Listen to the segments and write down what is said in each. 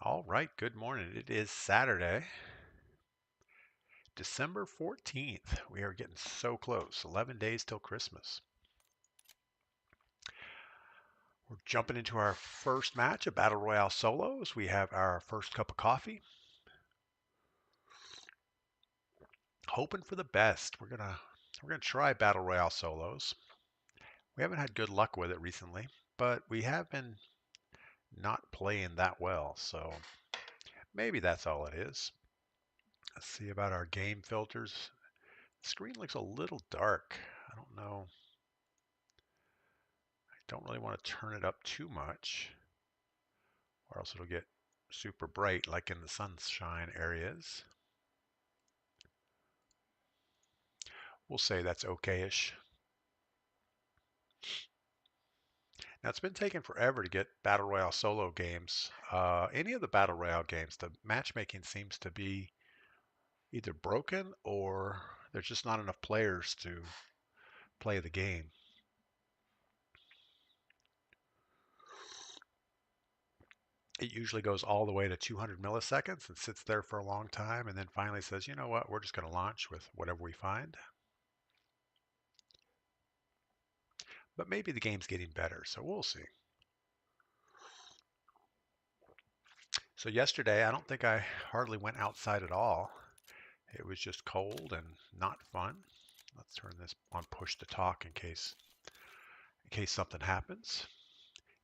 All right, good morning. It is Saturday, December 14th. We are getting so close, 11 days till Christmas. We're jumping into our first match of Battle Royale solos. We have our first cup of coffee. Hoping for the best. We're gonna try Battle Royale solos. We haven't had good luck with it recently, but we have been not playing that well, so maybe that's all it is. Let's see about our game filters. The screen looks a little dark. I don't know. Don't really want to turn it up too much, or else it'll get super bright like in the sunshine areas. We'll say that's okay-ish. Now, it's been taking forever to get Battle Royale solo games. Any of the Battle Royale games, the matchmaking seems to be either broken or there's just not enough players to play the game. It usually goes all the way to 200 milliseconds and sits there for a long time and then finally says, you know what, we're just going to launch with whatever we find. But maybe the game's getting better, so we'll see. So yesterday, I don't think I hardly went outside at all. It was just cold and not fun. Let's turn this on push to talk in case something happens.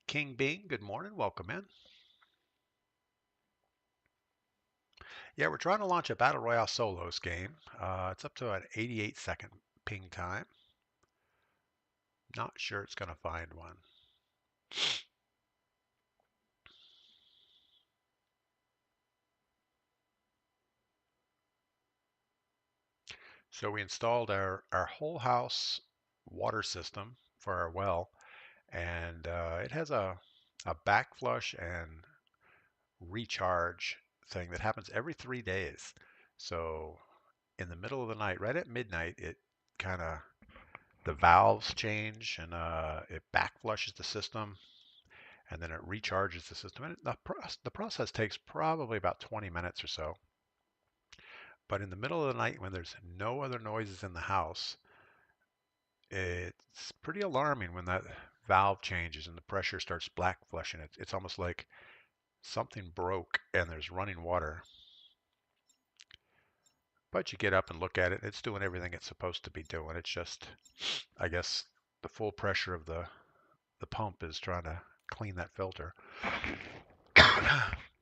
King Bing, good morning. Welcome in. Yeah, we're trying to launch a Battle Royale solos game. It's up to an 88-second ping time. Not sure it's going to find one. So we installed our whole house water system for our well, and it has a backflush and recharge thing that happens every 3 days. So in the middle of the night, right at midnight, it kind of the valves change and it backflushes the system, and then it recharges the system. And the process takes probably about 20 minutes or so. But in the middle of the night, when there's no other noises in the house, it's pretty alarming when that valve changes and the pressure starts black flushing. It's almost like something broke and there's running water. But you get up and look at it, it's doing everything it's supposed to be doing. It's just, I guess, the full pressure of the pump is trying to clean that filter.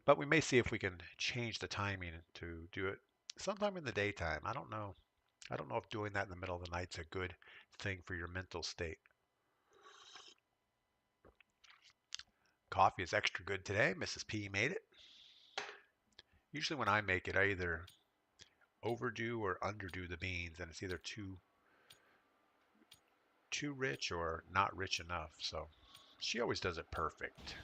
But we may see if we can change the timing to do it sometime in the daytime. I don't know. I don't know if doing that in the middle of the night's a good thing for your mental state. Coffee is extra good today. Mrs. P made it. Usually when I make it, I either overdo or underdo the beans, and it's either too rich or not rich enough. So she always does it perfect.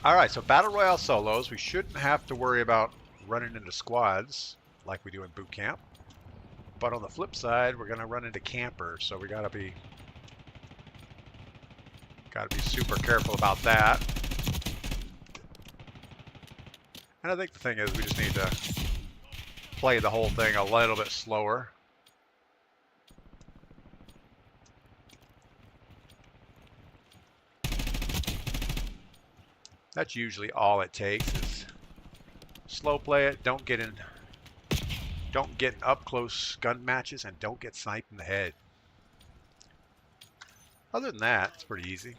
All right, so Battle Royale solos, we shouldn't have to worry about running into squads like we do in boot camp. But on the flip side, we're going to run into campers, so we got to be super careful about that. And I think the thing is we just need to play the whole thing a little bit slower. That's usually all it takes is slow play it, don't get in up close gun matches, and don't get sniped in the head. Other than that, it's pretty easy.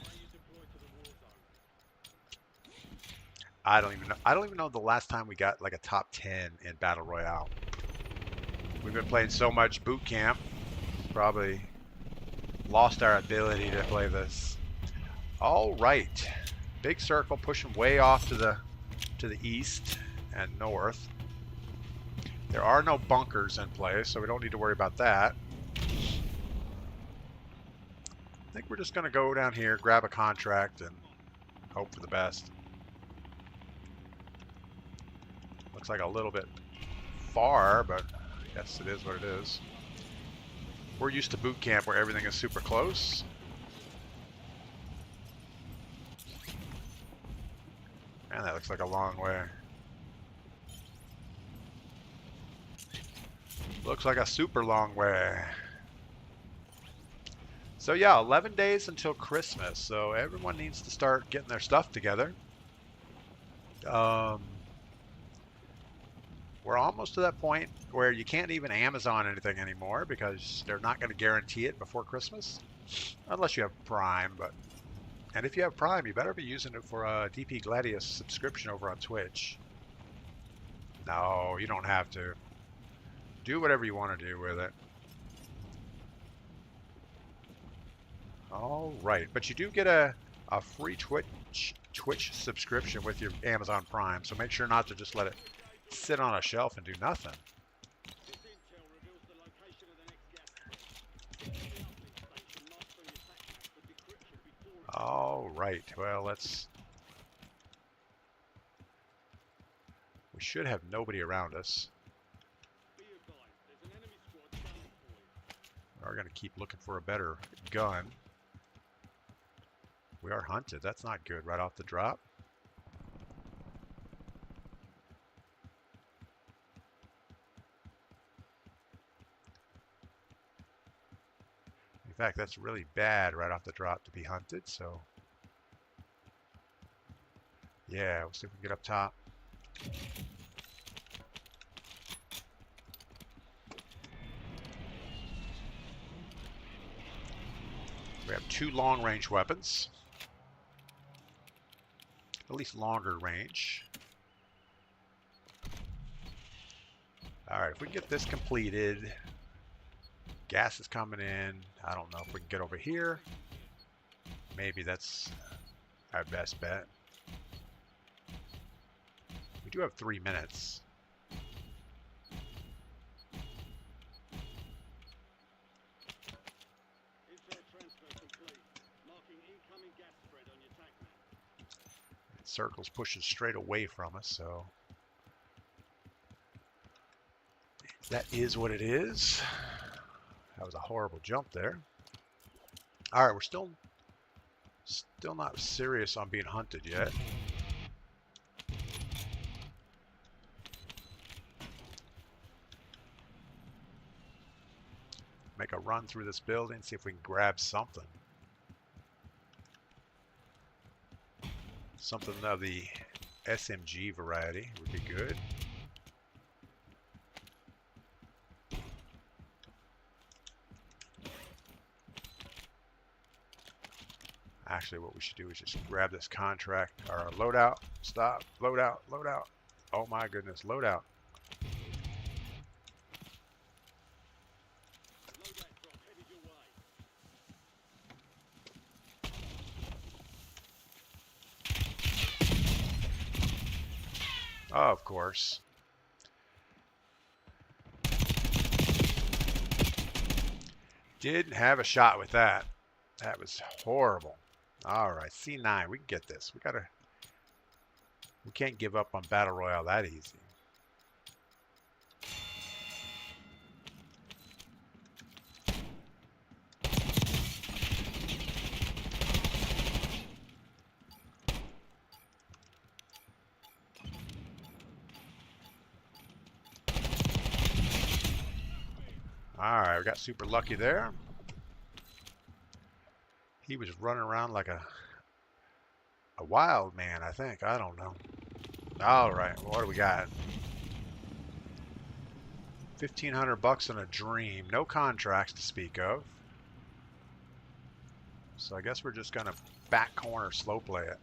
I don't even know the last time we got like a top 10 in Battle Royale. We've been playing so much boot camp, probably lost our ability to play this. All right, big circle pushing way off to the east and north. There are no bunkers in place, so we don't need to worry about that. I think we're just going to go down here, grab a contract, and hope for the best. Looks like a little bit far, but I guess it is what it is. We're used to boot camp where everything is super close. Man, that looks like a long way. Looks like a super long way. So yeah, 11 days until Christmas. So everyone needs to start getting their stuff together. We're almost to that point where you can't even Amazon anything anymore because they're not going to guarantee it before Christmas, unless you have Prime. And if you have Prime, you better be using it for a DPGladius subscription over on Twitch. No, you don't have to. Do whatever you want to do with it. All right, but you do get a free Twitch subscription with your Amazon Prime, so make sure not to just let it sit on a shelf and do nothing. All right, well, we should have nobody around us. We're going to keep looking for a better gun. We are hunted. That's not good right off the drop. In fact, that's really bad right off the drop to be hunted, so yeah, we'll see if we can get up top. We have 2 long-range weapons. At least longer range. Alright, if we can get this completed. Gas is coming in. I don't know if we can get over here. Maybe that's our best bet. We do have 3 minutes. Circle's pushing straight away from us, so that is what it is. That was a horrible jump there. All right, we're still not serious on being hunted yet. Make a run through this building, see if we can grab something. Something of the SMG variety would be good. Actually, what we should do is just grab this contract, or loadout. Stop. Loadout. Loadout. Oh my goodness. Loadout. Oh, of course. Didn't have a shot with that. That was horrible. All right, C9. We can get this. We can't give up on Battle Royale that easy. All right, we got super lucky there. He was running around like a wild man, I think. I don't know. All right, what do we got? 1,500 bucks in a dream. No contracts to speak of. So I guess we're just gonna back corner slow play it.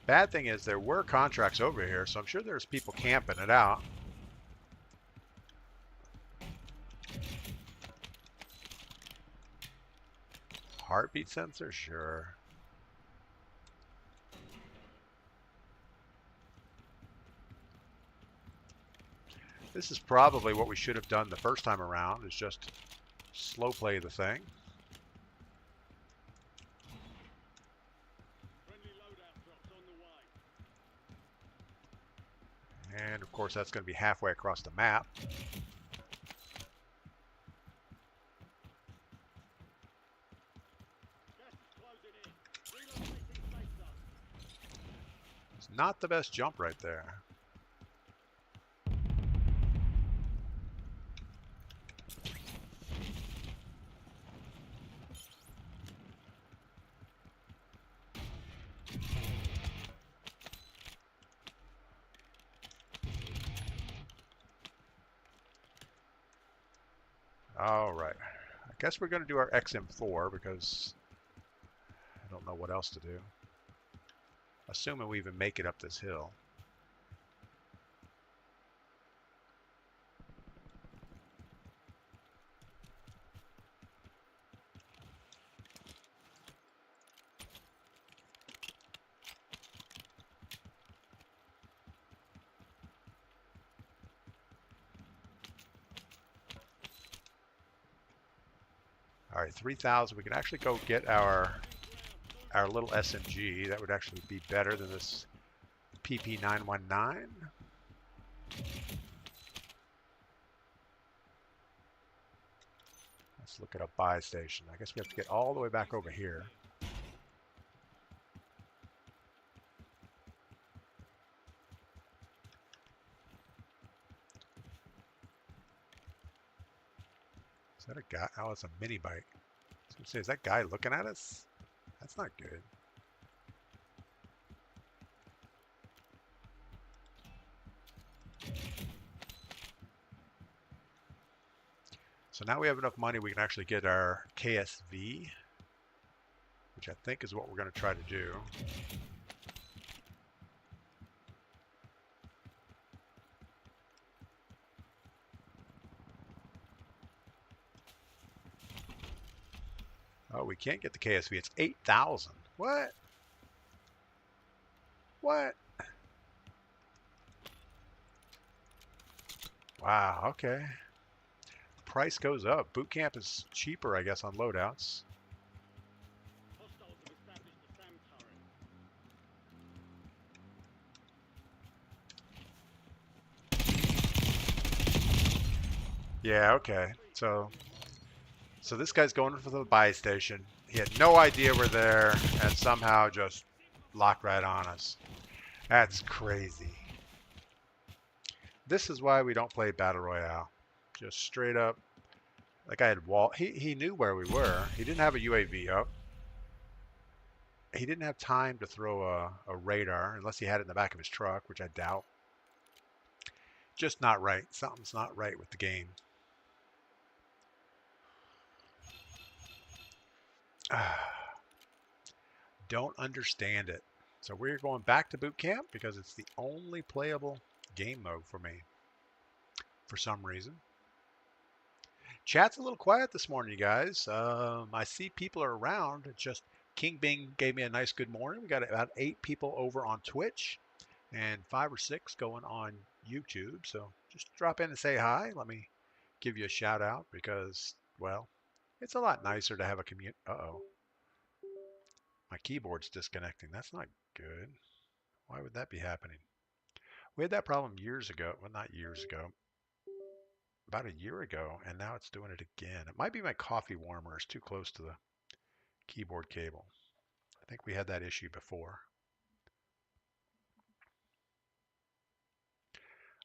Bad thing is there were contracts over here, so I'm sure there's people camping it out. Heartbeat sensor? Sure. This is probably what we should have done the first time around, is just slow play the thing. And of course, that's going to be halfway across the map. It's not the best jump right there. All right. I guess we're going to do our XM4 because I don't know what else to do. Assuming we even make it up this hill. All right, 3,000. We can actually go get our little SMG. That would actually be better than this PP919. Let's look at a buy station. I guess we have to get all the way back over here. Is that a guy? Oh, it's a mini bike. I was going to say, is that guy looking at us? That's not good. So now we have enough money, we can actually get our KSV, which I think is what we're going to try to do. Oh, we can't get the KSV. It's 8,000. What? What? Wow, okay. Price goes up. Boot camp is cheaper, I guess, on loadouts. Yeah, okay. So this guy's going for the buy station. He had no idea we're there and somehow just locked right on us. That's crazy. This is why we don't play Battle Royale. Just straight up. Like I had wall. He knew where we were. He didn't have a UAV up. He didn't have time to throw a radar unless he had it in the back of his truck, which I doubt. Just not right. Something's not right with the game. Don't understand it. So we're going back to boot camp because it's the only playable game mode for me for some reason. Chat's a little quiet this morning, you guys. I see people are around. It's just King Bing gave me a nice good morning. We got about 8 people over on Twitch and 5 or 6 going on YouTube. So just drop in and say hi. Let me give you a shout out because, well, it's a lot nicer to have a community. Uh-oh. My keyboard's disconnecting. That's not good. Why would that be happening? We had that problem years ago. Well, not years ago. About a year ago, and now it's doing it again. It might be my coffee warmer is too close to the keyboard cable. I think we had that issue before.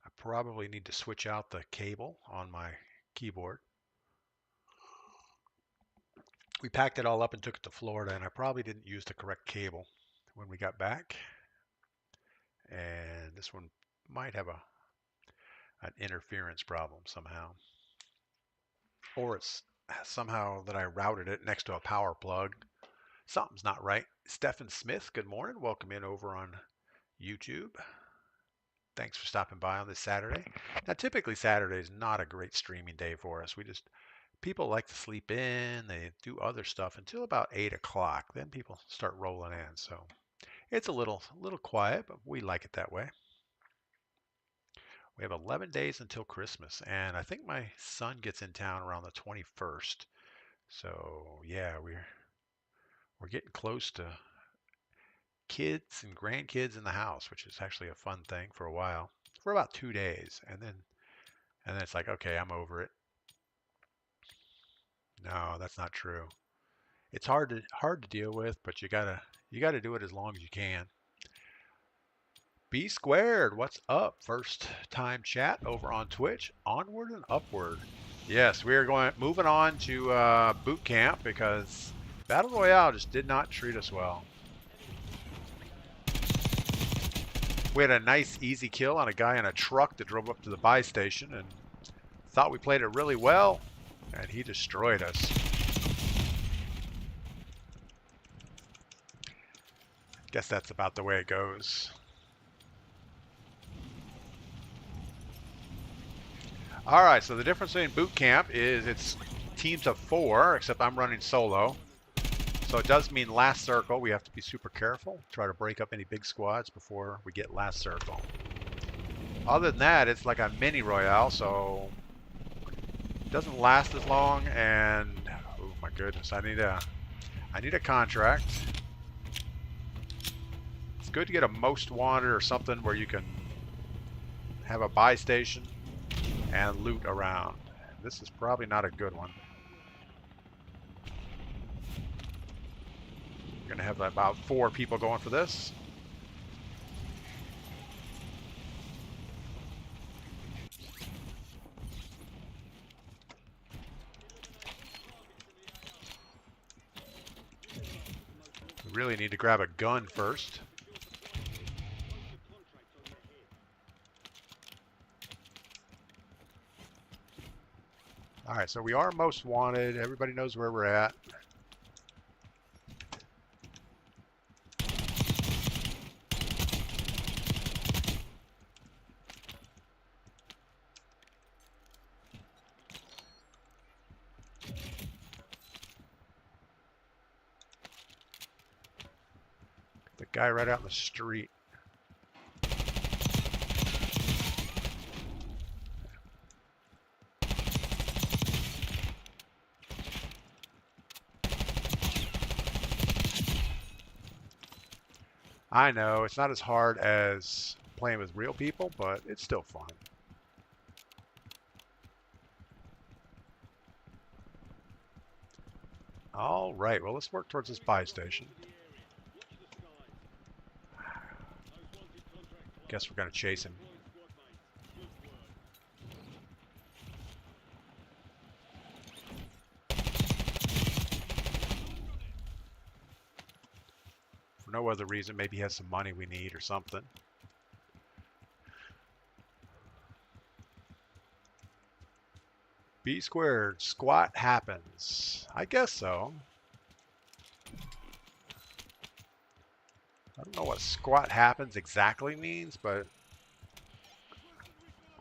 I probably need to switch out the cable on my keyboard. We packed it all up and took it to Florida, and I probably didn't use the correct cable when we got back. And this one might have an interference problem somehow. Or it's somehow that I routed it next to a power plug. Something's not right. Stephen Smith, good morning. Welcome in over on YouTube. Thanks for stopping by on this Saturday. Now, typically Saturday is not a great streaming day for us. People like to sleep in. They do other stuff until about 8 o'clock. Then people start rolling in. So it's a little quiet, but we like it that way. We have 11 days until Christmas, and I think my son gets in town around the 21st. So yeah, we're getting close to kids and grandkids in the house, which is actually a fun thing for a while. for about 2 days, and then it's like, okay, I'm over it. No, that's not true. It's hard to deal with, but you gotta do it as long as you can. B squared, what's up? First time chat over on Twitch. Onward and upward. Yes, we are moving on to boot camp because Battle Royale just did not treat us well. We had a nice easy kill on a guy in a truck that drove up to the buy station and thought we played it really well, and he destroyed us. Guess that's about the way it goes. All right, so the difference in boot camp is it's teams of 4, except I'm running solo. So it does mean last circle. We have to be super careful, try to break up any big squads before we get last circle. Other than that, it's like a mini royale, so it doesn't last as long. And oh my goodness, I need a contract. It's good to get a most wanted or something where you can have a buy station and loot around. This is probably not a good one. We're gonna have about 4 people going for this. We really need to grab a gun first. All right, so we are most wanted. Everybody knows where we're at. The guy right out in the street. I know, it's not as hard as playing with real people, but it's still fun. All right, well, let's work towards this buy station. Guess we're going to chase him. For no other reason, maybe he has some money we need or something. B squared, squat happens. I guess so. I don't know what squat happens exactly means, but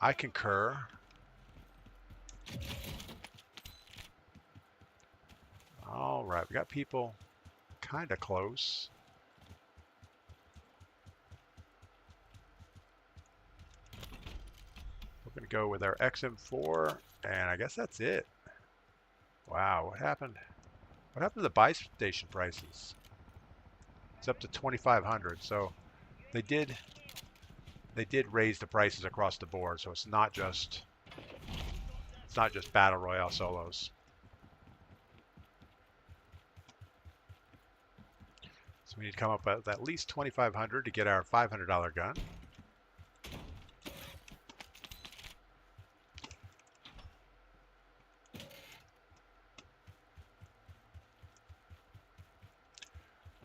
I concur. All right, we got people kind of close. We're going to go with our XM4, and I guess that's it. Wow, what happened? What happened to the buy station prices? It's up to 2,500. So they did raise the prices across the board. So it's not just battle royale solos. So we need to come up with at least 2,500 to get our $500 gun.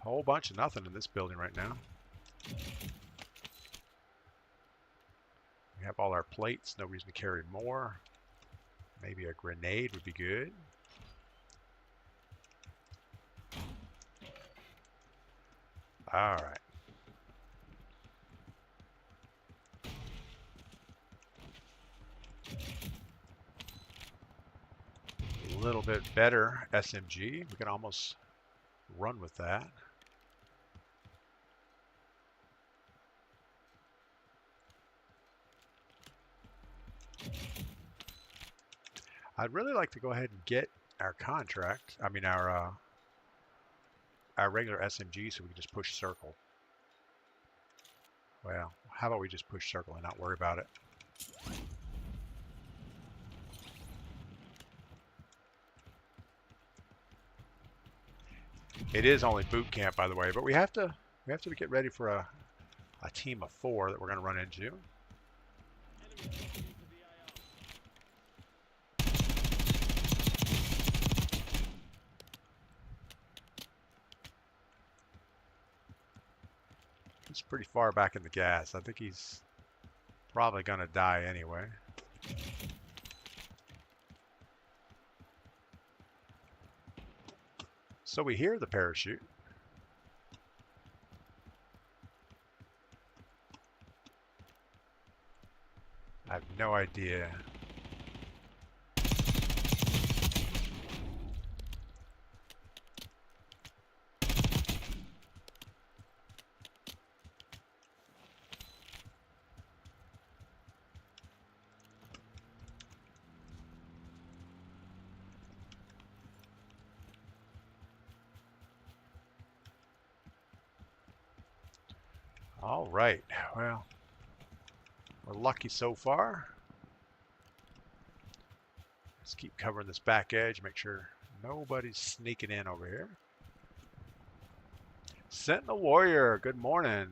Whole bunch of nothing in this building right now. We have all our plates, no reason to carry more. Maybe a grenade would be good. All right. A little bit better SMG. We can almost run with that. I'd really like to go ahead and get our contract. I mean our regular SMG, so we can just push circle. Well, how about we just push circle and not worry about it? It is only boot camp, by the way, but we have to get ready for a team of 4 that we're going to run into. He's pretty far back in the gas. I think he's probably going to die anyway. So we hear the parachute. I have no idea. All right, well, we're lucky so far. Let's keep covering this back edge, make sure nobody's sneaking in over here. Sentinel Warrior, good morning.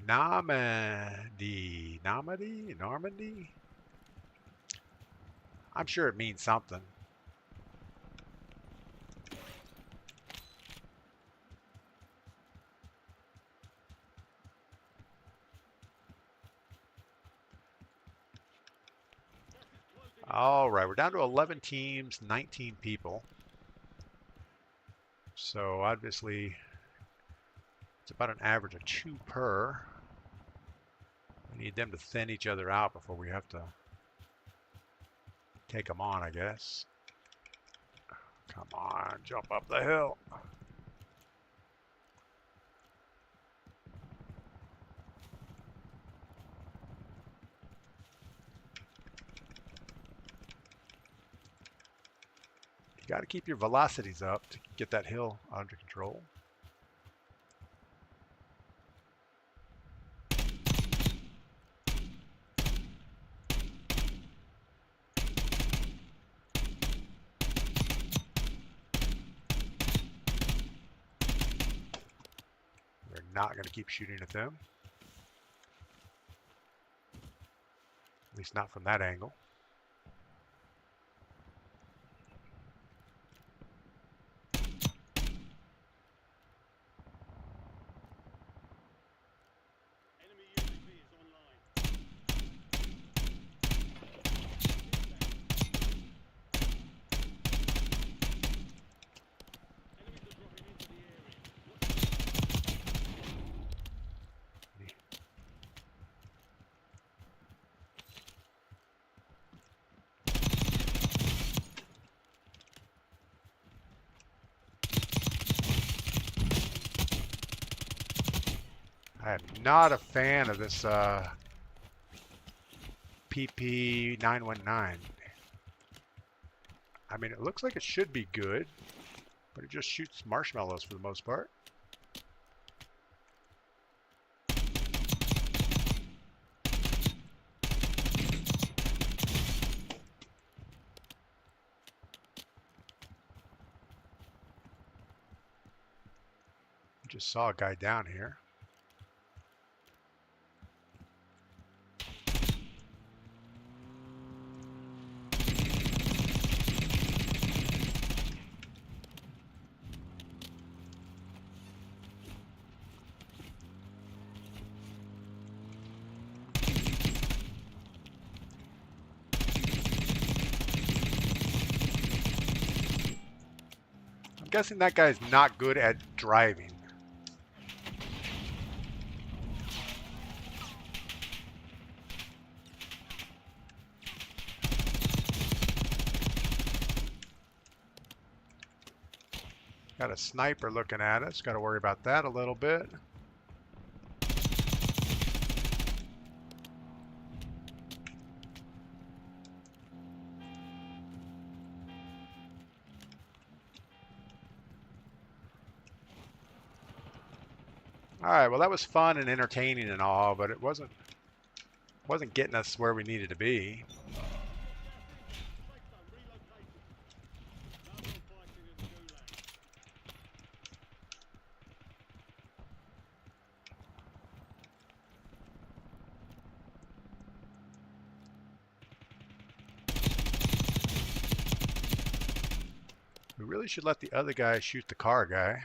Normandy? I'm sure it means something. All right, we're down to 11 teams, 19 people. So obviously, it's about an average of 2 per. We need them to thin each other out before we have to take them on, I guess. Come on, jump up the hill. You got to keep your velocities up to get that hill under control. We're not going to keep shooting at them. At least not from that angle. I am not a fan of this PP919. I mean, it looks like it should be good, but it just shoots marshmallows for the most part. Just saw a guy down here. I'm guessing that guy's not good at driving. Got a sniper looking at us. Got to worry about that a little bit. All right, well that was fun and entertaining and all, but it wasn't getting us where we needed to be. We really should let the other guy shoot the car guy.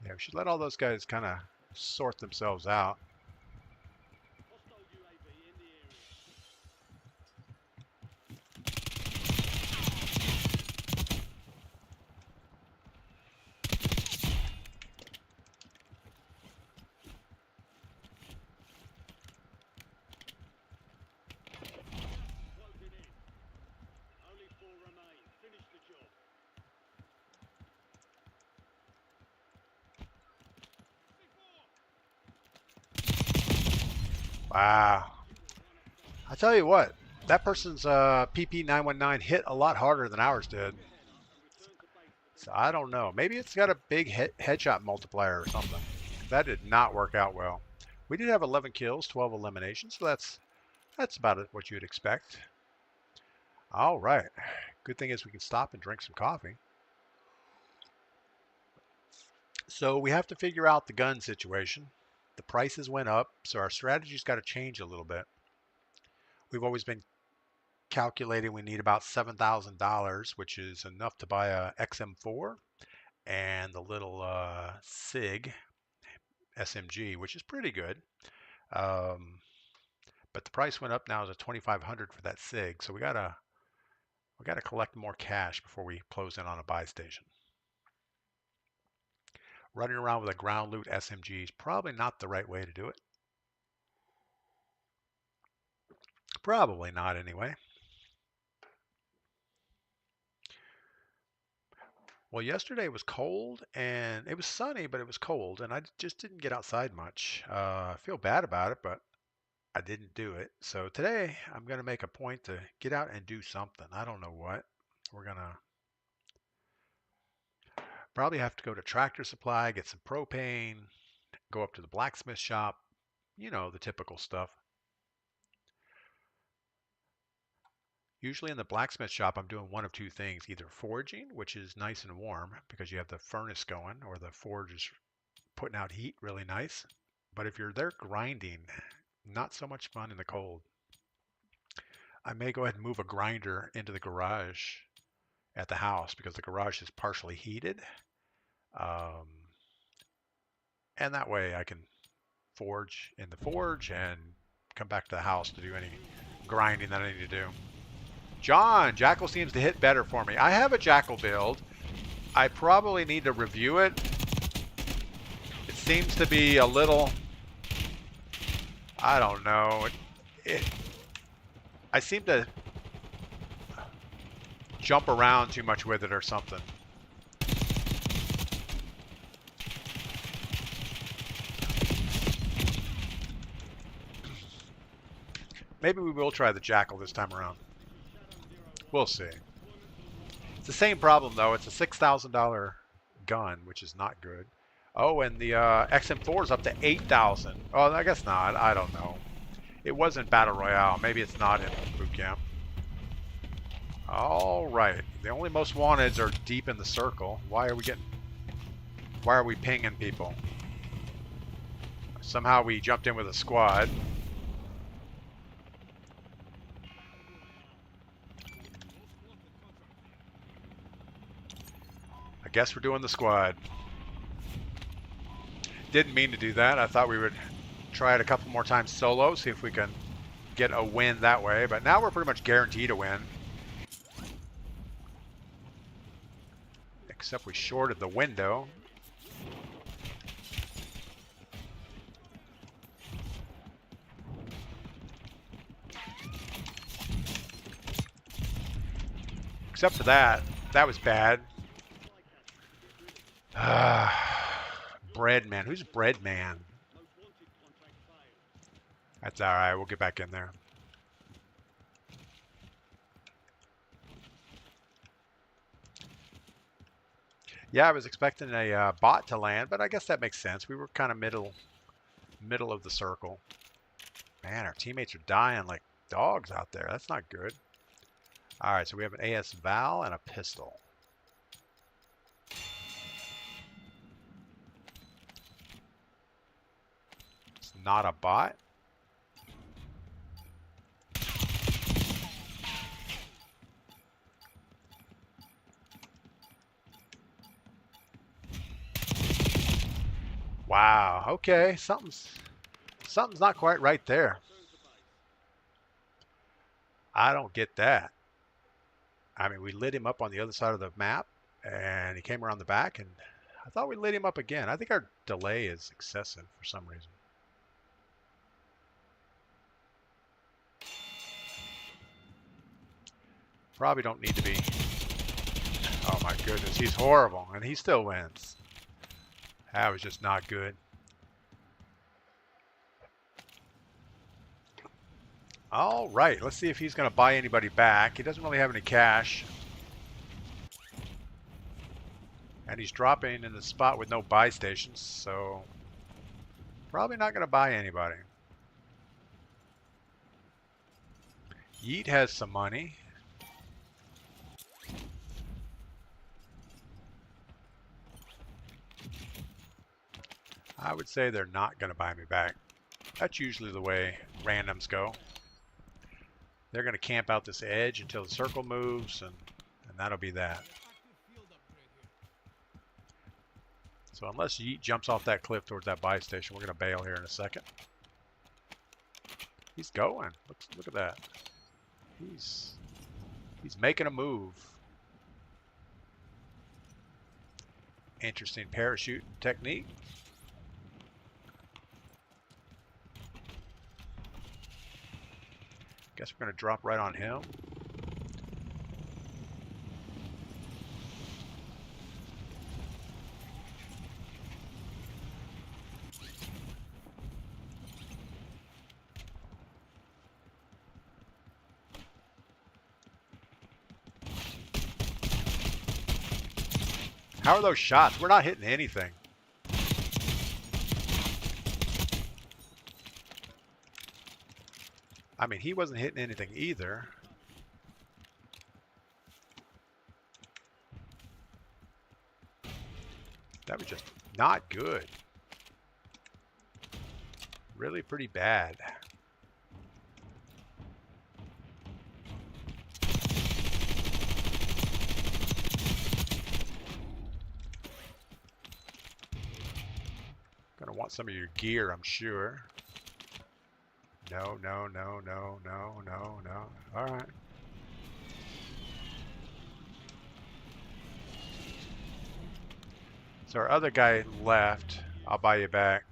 Yeah, we should let all those guys kind of sort themselves out. Wow. I tell you what, that person's PP919 hit a lot harder than ours did. So I don't know. Maybe it's got a big headshot multiplier or something. That did not work out well. We did have 11 kills, 12 eliminations, so that's about what you'd expect. All right. Good thing is we can stop and drink some coffee. So we have to figure out the gun situation. The prices went up, so our strategy's got to change a little bit. We've always been calculating we need about $7,000, which is enough to buy a XM4 and the little SIG SMG, which is pretty good. But the price went up now to $2,500 for that SIG, so we gotta collect more cash before we close in on a buy station. Running around with a ground loot SMG is probably not the right way to do it. Probably not anyway. Well, yesterday was cold and it was sunny, but it was cold, and I just didn't get outside much. I feel bad about it, but I didn't do it. So today I'm going to make a point to get out and do something. I don't know what. We're going to probably have to go to Tractor Supply, get some propane, go up to the blacksmith shop, you know, the typical stuff. Usually in the blacksmith shop, I'm doing one of two things, either forging, which is nice and warm because you have the furnace going, or the forge is putting out heat really nice. But if you're there grinding, not so much fun in the cold. I may go ahead and move a grinder into the garage at the house because the garage is partially heated. And that way I can forge in the forge and come back to the house to do any grinding that I need to do. John, Jackal seems to hit better for me. I have a Jackal build. I probably need to review it. It seems to be a little, I don't know. I seem to jump around too much with it or something. Maybe we will try the Jackal this time around. We'll see. It's the same problem though. It's a $6,000 gun, which is not good. Oh, and the XM4 is up to 8,000. Oh, I guess not. I don't know. It wasn't Battle Royale. Maybe it's not in boot camp. All right. The only most wanteds are deep in the circle. Why are we pinging people? Somehow we jumped in with a squad. I guess we're doing the squad. Didn't mean to do that. I thought we would try it a couple more times solo, see if we can get a win that way. But now we're pretty much guaranteed a win. Except we shorted the window. Except for that. That was bad. Breadman. Who's Breadman? That's all right. We'll get back in there. Yeah, I was expecting a bot to land, but I guess that makes sense. We were kind of middle of the circle. Man, our teammates are dying like dogs out there. That's not good. All right, so we have an AS Val and a pistol. It's not a bot. Wow. Okay, something's not quite right there. I don't get that. I mean, we lit him up on the other side of the map, and he came around the back, and I thought we lit him up again. I think our delay is excessive for some reason. Probably don't need to be. Oh my goodness, he's horrible, and he still wins. That was just not good. All right, let's see if he's going to buy anybody back. He doesn't really have any cash. And he's dropping in the spot with no buy stations, so probably not going to buy anybody. Yeet has some money. I would say they're not going to buy me back. That's usually the way randoms go. They're going to camp out this edge until the circle moves, and that'll be that. So unless Yeet jumps off that cliff towards that buy station, we're going to bail here in a second. He's going. Look at that. He's making a move. Interesting parachute technique. Guess we're going to drop right on him. How are those shots? We're not hitting anything. I mean, he wasn't hitting anything either. That was just not good. Really pretty bad. Gonna want some of your gear, I'm sure. No, no, no, no, no, no, no. All right. So our other guy left. I'll buy you back.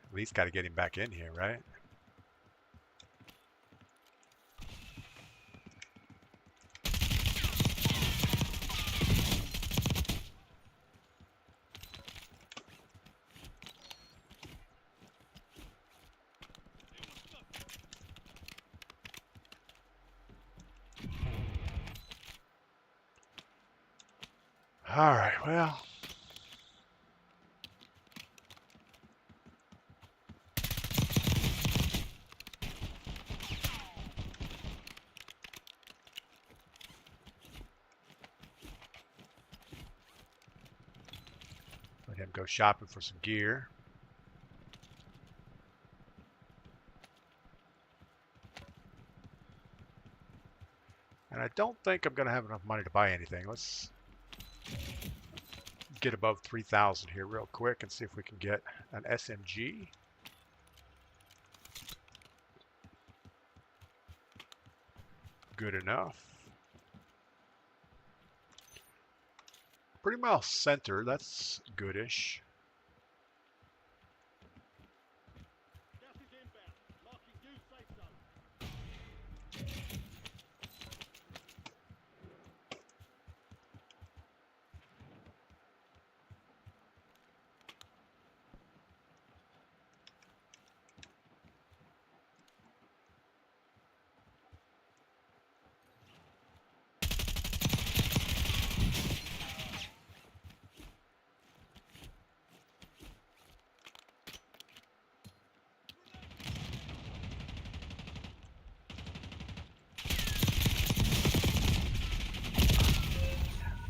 At least got to get him back in here, right? All right, well. Let him go shopping for some gear. And I don't think I'm going to have enough money to buy anything. Let's get above 3,000 here real quick and see if we can get an SMG. Good enough. Pretty well center. That's goodish.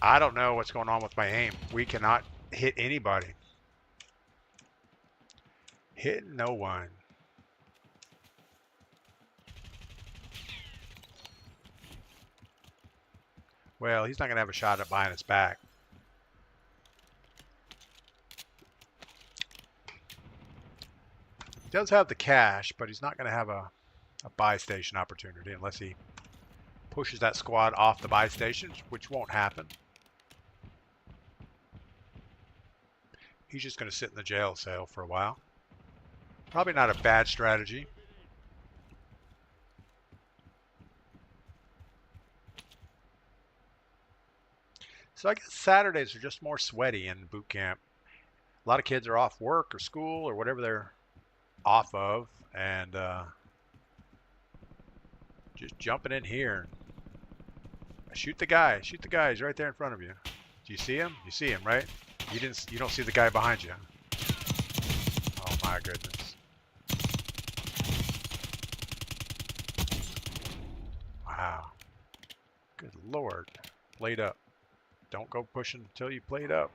I don't know what's going on with my aim. We cannot hit anybody. Hit no one. Well, he's not going to have a shot at buying us back. He does have the cash, but he's not going to have a buy station opportunity unless he pushes that squad off the buy stations, which won't happen. He's just going to sit in the jail cell for a while. Probably not a bad strategy. So I guess Saturdays are just more sweaty in boot camp. A lot of kids are off work or school or whatever they're off of, and just jumping in here. Shoot the guy. Shoot the guy. He's right there in front of you. Do you see him? You see him, right? You don't see the guy behind you. Oh my goodness. Wow. Good Lord. Played up. Don't go pushing until you played up.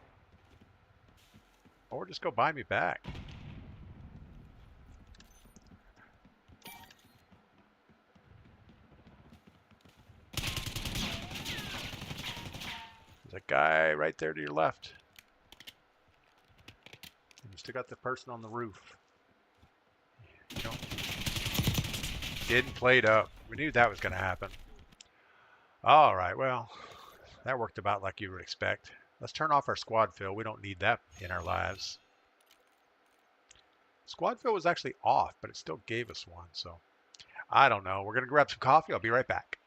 Or just go buy me back. There's a guy right there to your left. And you still got the person on the roof. You know, didn't play it up. We knew that was going to happen. All right, well, that worked about like you would expect. Let's turn off our squad fill. We don't need that in our lives. Squad fill was actually off, but it still gave us one. So I don't know. We're going to grab some coffee. I'll be right back.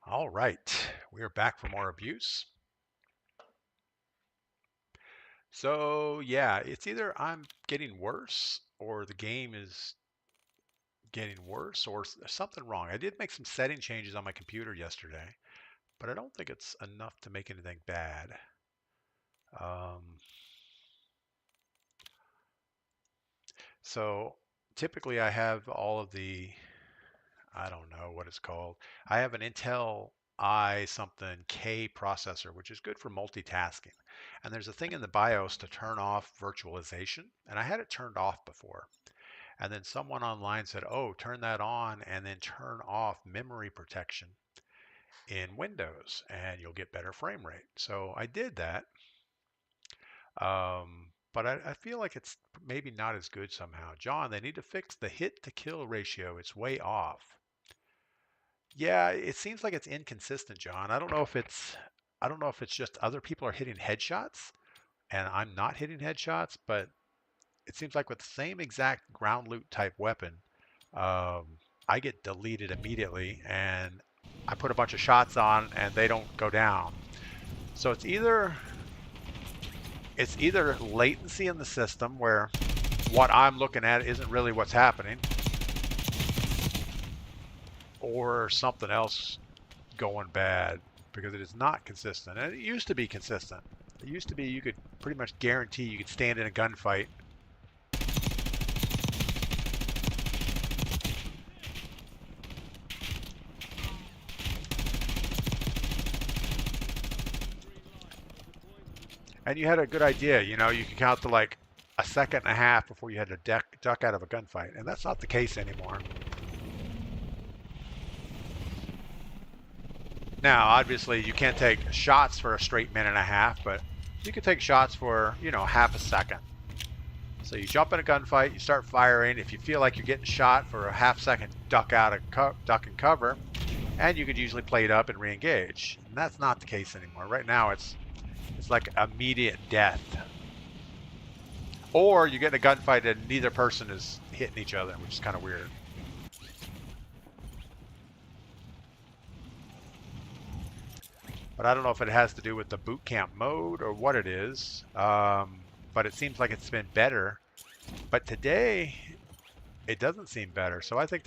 All right, we are back for more abuse. So yeah, it's either I'm getting worse or the game is getting worse or something wrong. I did make some setting changes on my computer yesterday, but I don't think it's enough to make anything bad. So typically I have all of the, I don't know what it's called. I have an Intel i something K processor, which is good for multitasking. And there's a thing in the BIOS to turn off virtualization. And I had it turned off before. And then someone online said, oh, turn that on and then turn off memory protection in Windows and you'll get better frame rate. So I did that. But I feel like it's maybe not as good somehow. John, they need to fix the hit to kill ratio. It's way off. Yeah, it seems like it's inconsistent, John. I don't know if it's just other people are hitting headshots and I'm not hitting headshots, but it seems like with the same exact ground loot type weapon, I get deleted immediately and I put a bunch of shots on and they don't go down. So it's either latency in the system where what I'm looking at isn't really what's happening, or something else going bad because it is not consistent. And it used to be consistent. It used to be you could pretty much guarantee you could stand in a gunfight and you had a good idea. You know, you could count to like a second and a half before you had to duck out of a gunfight. And that's not the case anymore. Now, obviously, you can't take shots for a straight minute and a half, but you can take shots for, you know, half a second. So you jump in a gunfight, you start firing. If you feel like you're getting shot for a half second, duck and cover, and you could usually play it up and re-engage. And that's not the case anymore. Right now, it's like immediate death. Or you get in a gunfight and neither person is hitting each other, which is kind of weird. But I don't know if it has to do with the boot camp mode or what it is. But it seems like it's been better. But today, it doesn't seem better. So I think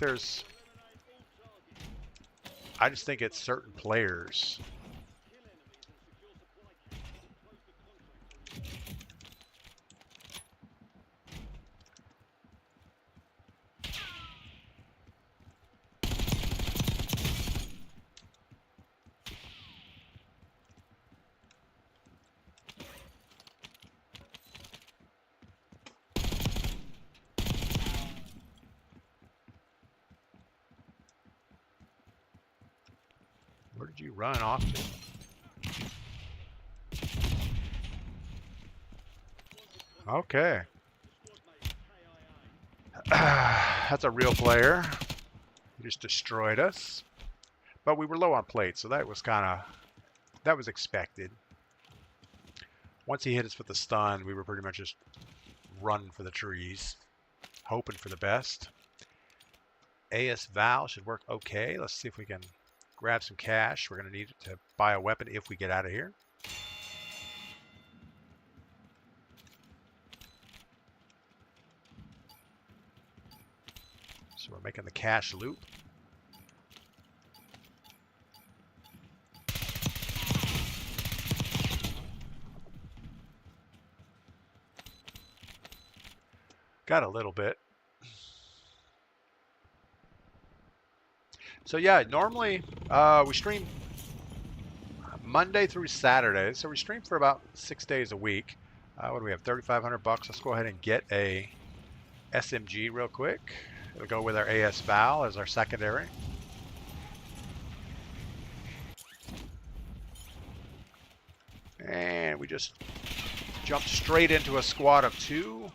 I just think it's certain players. Where did you run off to? Okay. That's a real player. He just destroyed us. But we were low on plates, so that was expected. Once he hit us with the stun, we were pretty much just running for the trees, hoping for the best. AS Val should work okay. Let's see if we can grab some cash. We're going to need it to buy a weapon if we get out of here. So we're making the cash loop. Got a little bit. So yeah, normally we stream Monday through Saturday. So we stream for about 6 days a week. What do we have? 3,500 bucks. Let's go ahead and get a SMG real quick. It'll go with our AS Val as our secondary. And we just jumped straight into a squad of 2.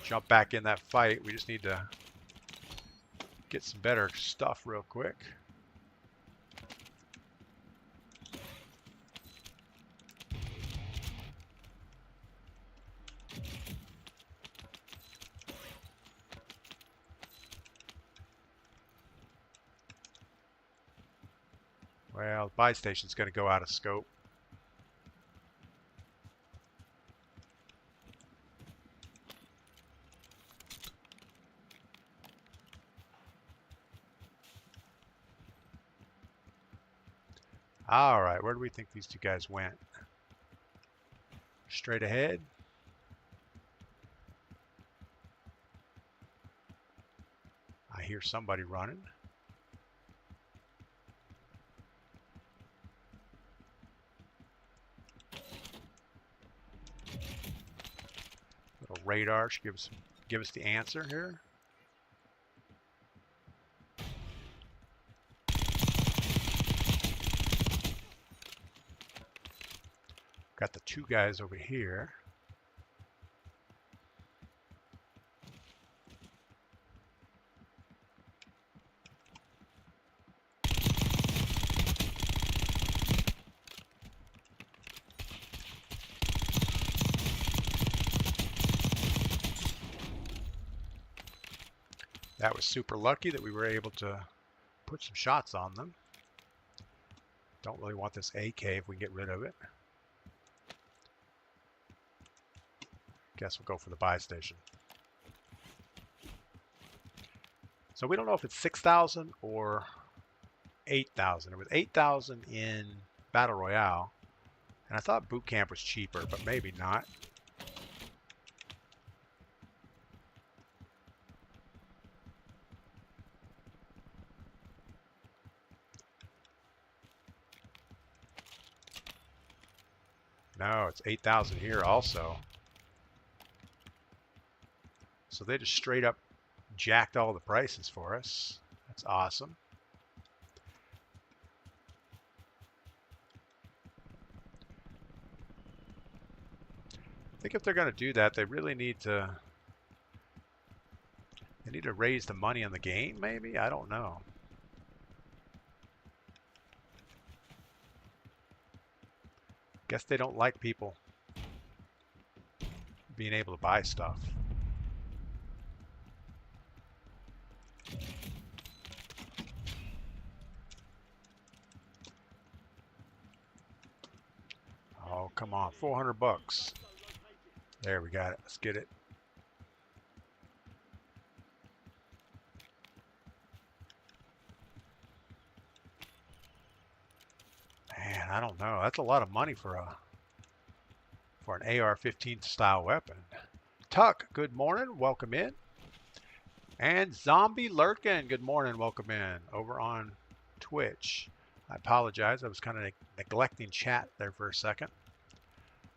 Jump back in that fight. We just need to get some better stuff real quick. Well, the buy station's going to go out of scope. All right, where do we think these 2 guys went? Straight ahead. I hear somebody running. Little radar should give us the answer here. Got the 2 guys over here. That was super lucky that we were able to put some shots on them. Don't really want this AK if we can get rid of it. Guess we'll go for the buy station. So we don't know if it's 6,000 or 8,000. It was 8,000 in Battle Royale. And I thought boot camp was cheaper, but maybe not. No, it's 8,000 here also. So they just straight up jacked all the prices for us. That's awesome. I think if they're going to do that, they really need to raise the money in the game, maybe? I don't know. Guess they don't like people being able to buy stuff. Oh, come on, 400 bucks. There, we got it. Let's get it. Man, I don't know. That's a lot of money for an AR-15 style weapon. Tuck, good morning. Welcome in. And Zombie Lurkin, good morning. Welcome in over on Twitch. I apologize. I was kind of neglecting chat there for a second.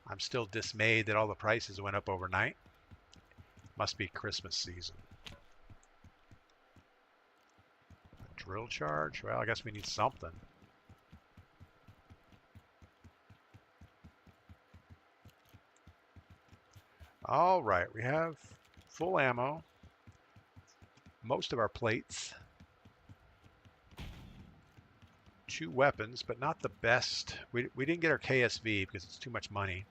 I'm still dismayed that all the prices went up overnight. Must be Christmas season. A drill charge? Well, I guess we need something. All right, we have full ammo. Most of our plates. 2 weapons, but not the best. We didn't get our KSV because it's too much money.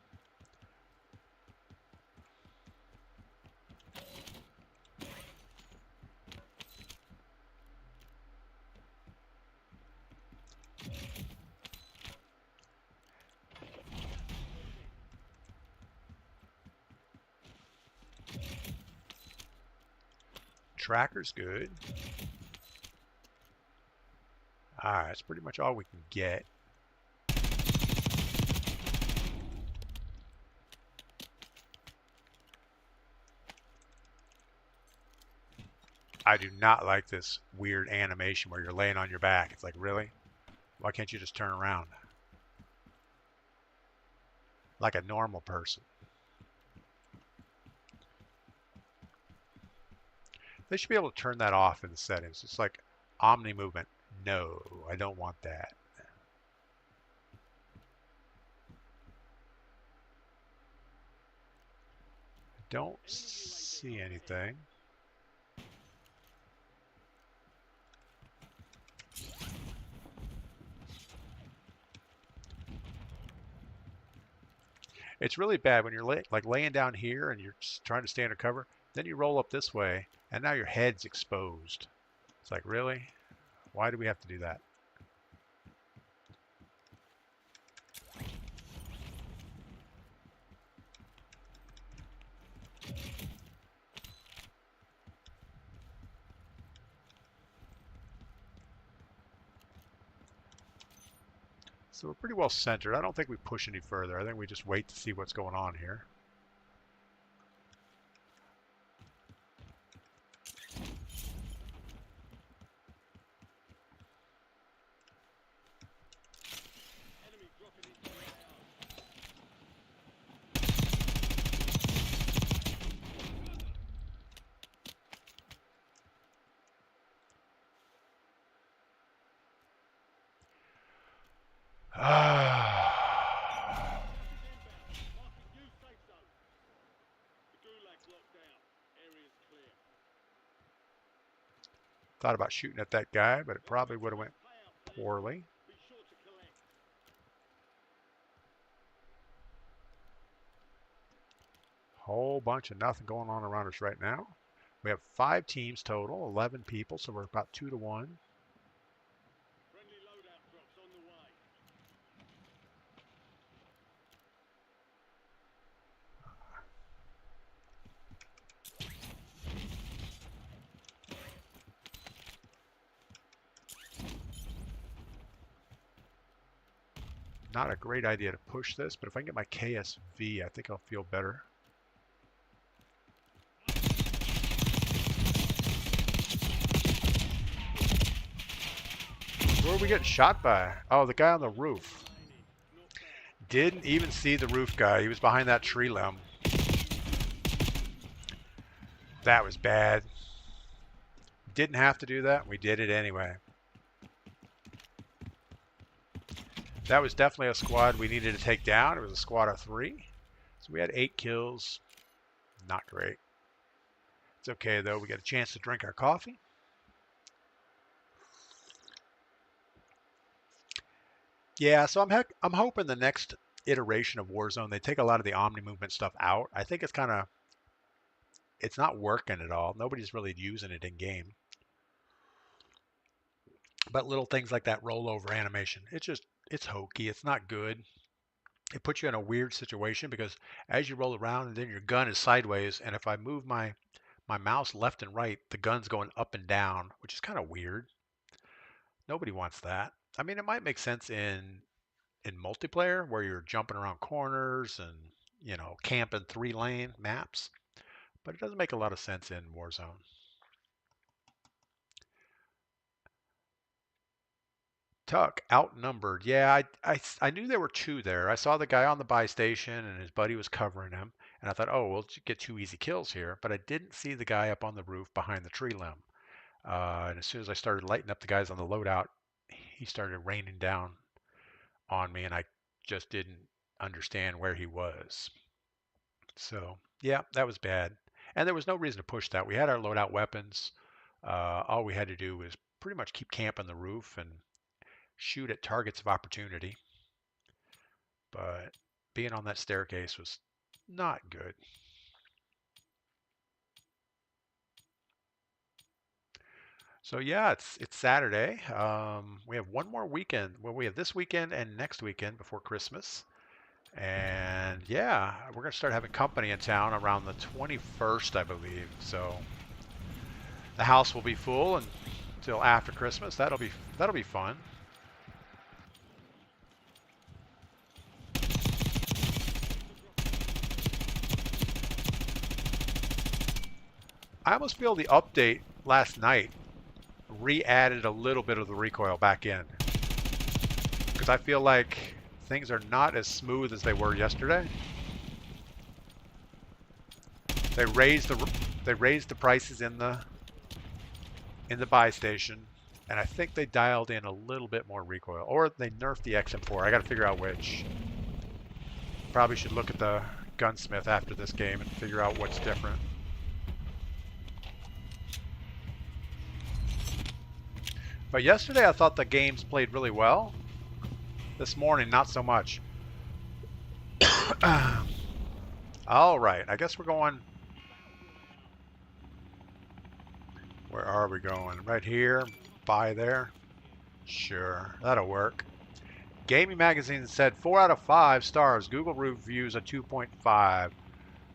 Tracker's good. Alright, that's pretty much all we can get. I do not like this weird animation where you're laying on your back. It's like, really? Why can't you just turn around? Like a normal person. They should be able to turn that off in the settings. It's like Omni movement. No, I don't want that. Don't see anything. It's really bad when you're like laying down here and you're just trying to stay under cover. Then you roll up this way, and now your head's exposed. It's like, really? Why do we have to do that? So we're pretty well centered. I don't think we push any further. I think we just wait to see what's going on here. Thought about shooting at that guy, but it probably would have went poorly. Whole bunch of nothing going on around us right now. We have 5 teams total, 11 people, so we're about 2 to 1. Not a great idea to push this, but if I can get my KSV, I think I'll feel better. Who are we getting shot by? Oh, the guy on the roof. Didn't even see the roof guy. He was behind that tree limb. That was bad. Didn't have to do that. We did it anyway. That was definitely a squad we needed to take down. It was a squad of 3. So we had 8 kills. Not great. It's okay, though. We got a chance to drink our coffee. Yeah, so I'm hoping the next iteration of Warzone. They take a lot of the Omni movement stuff out. I think it's not working at all. Nobody's really using it in game. But little things like that rollover animation, it's hokey. It's not good. It puts you in a weird situation because as you roll around and then your gun is sideways, and if I move my mouse left and right, the gun's going up and down, which is kind of weird. Nobody wants that. I mean, it might make sense in multiplayer where you're jumping around corners and camping 3-lane maps, but it doesn't make a lot of sense in Warzone. Tuck outnumbered. Yeah, I knew there were two there. I saw the guy on the buy station and his buddy was covering him, and I thought, oh, we'll get 2 easy kills here. But I didn't see the guy up on the roof behind the tree limb. And as soon as I started lighting up the guys on the loadout, he started raining down on me, and I just didn't understand where he was. So yeah, that was bad. And there was no reason to push that. We had our loadout weapons. All we had to do was pretty much keep camping the roof and shoot at targets of opportunity. But being on that staircase was not good. So yeah, it's Saturday. We have one more weekend. Well, we have this weekend and next weekend before Christmas. And yeah, we're gonna start having company in town around the 21st, I believe. So the house will be full until after Christmas. That'll be fun. I almost feel the update last night re-added a little bit of the recoil back in because I feel like things are not as smooth as they were yesterday. They raised the prices in the buy station, and I think they dialed in a little bit more recoil, or they nerfed the XM4. I got to figure out which. Probably should look at the gunsmith after this game and figure out what's different. But yesterday I thought the games played really well. This morning, not so much. All right, I guess we're going. Where are we going? Right here? Buy there? Sure, that'll work. Gaming Magazine said 4 out of 5 stars. Google reviews a 2.5.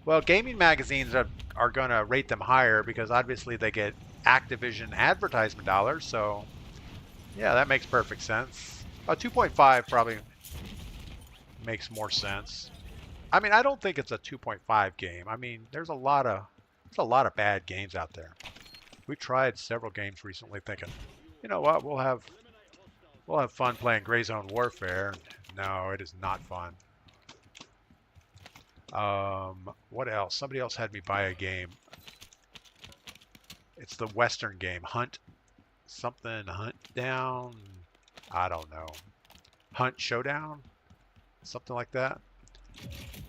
Well, gaming magazines are going to rate them higher because obviously they get Activision advertisement dollars. So, yeah, that makes perfect sense. A 2.5 probably makes more sense. I mean, I don't think it's a 2.5 game. I mean, there's a lot of bad games out there. We tried several games recently thinking, you know what, we'll have fun playing Gray Zone Warfare. No, it is not fun. What else? Somebody else had me buy a game. It's the Western game, Hunt Down. I don't know. Hunt Showdown? Something like that.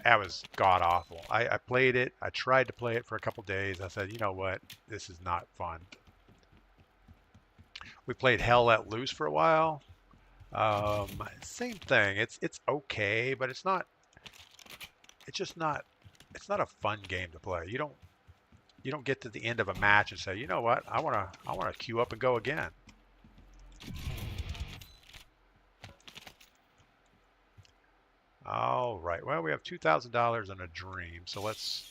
That was god awful. I played it. I tried to play it for a couple days. I said, you know what? This is not fun. We played Hell Let Loose for a while. Same thing. It's okay, but it's not. It's just not. It's not a fun game to play. You don't get to the end of a match and say, you know what? I wanna queue up and go again. All right. Well, we have $2,000 in a dream, so let's.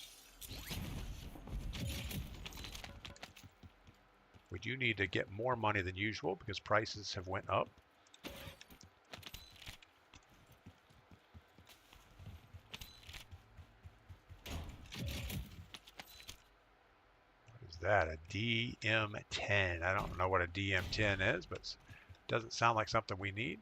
We do need to get more money than usual because prices have went up. What is that? A DM10. I don't know what a DM10 is, but it doesn't sound like something we need.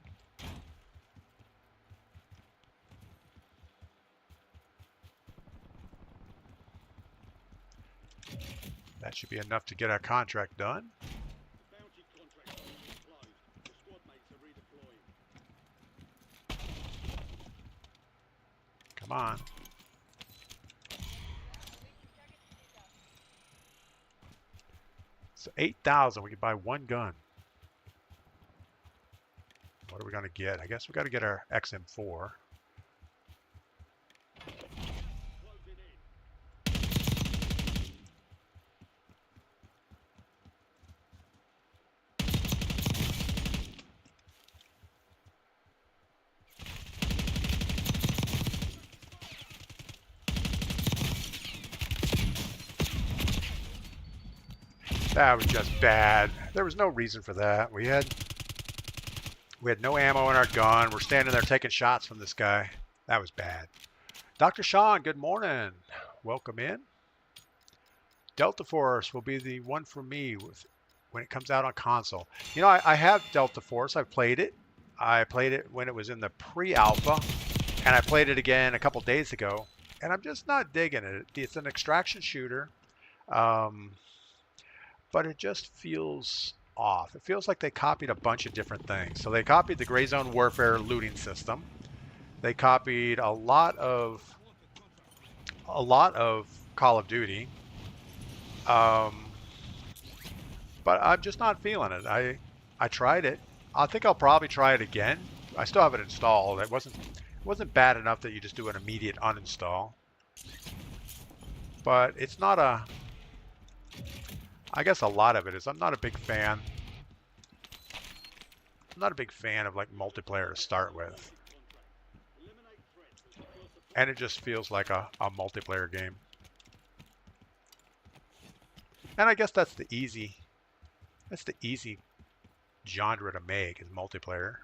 That should be enough to get our contract done. Come on. So 8,000, we can buy one gun. What are we going to get? I guess we got to get our XM4. That was just bad. There was no reason for that. We had no ammo in our gun. We're standing there taking shots from this guy. That was bad. Dr. Sean, good morning. Welcome in. Delta Force will be the one for me when it comes out on console. You know, I have Delta Force. I've played it. I played it when it was in the pre-alpha, and I played it again a couple days ago, and I'm just not digging it. It's an extraction shooter, but it just feels off. It feels like they copied a bunch of different things. So they copied the Gray Zone Warfare looting system. They copied a lot of Call of Duty. But I'm just not feeling it. I tried it. I think I'll probably try it again. I still have it installed. It wasn't bad enough that you just do an immediate uninstall. But it's not a. I guess a lot of it is I'm not a big fan. I'm not a big fan of like multiplayer to start with. And it just feels like a multiplayer game. And I guess that's the easy genre to make is multiplayer.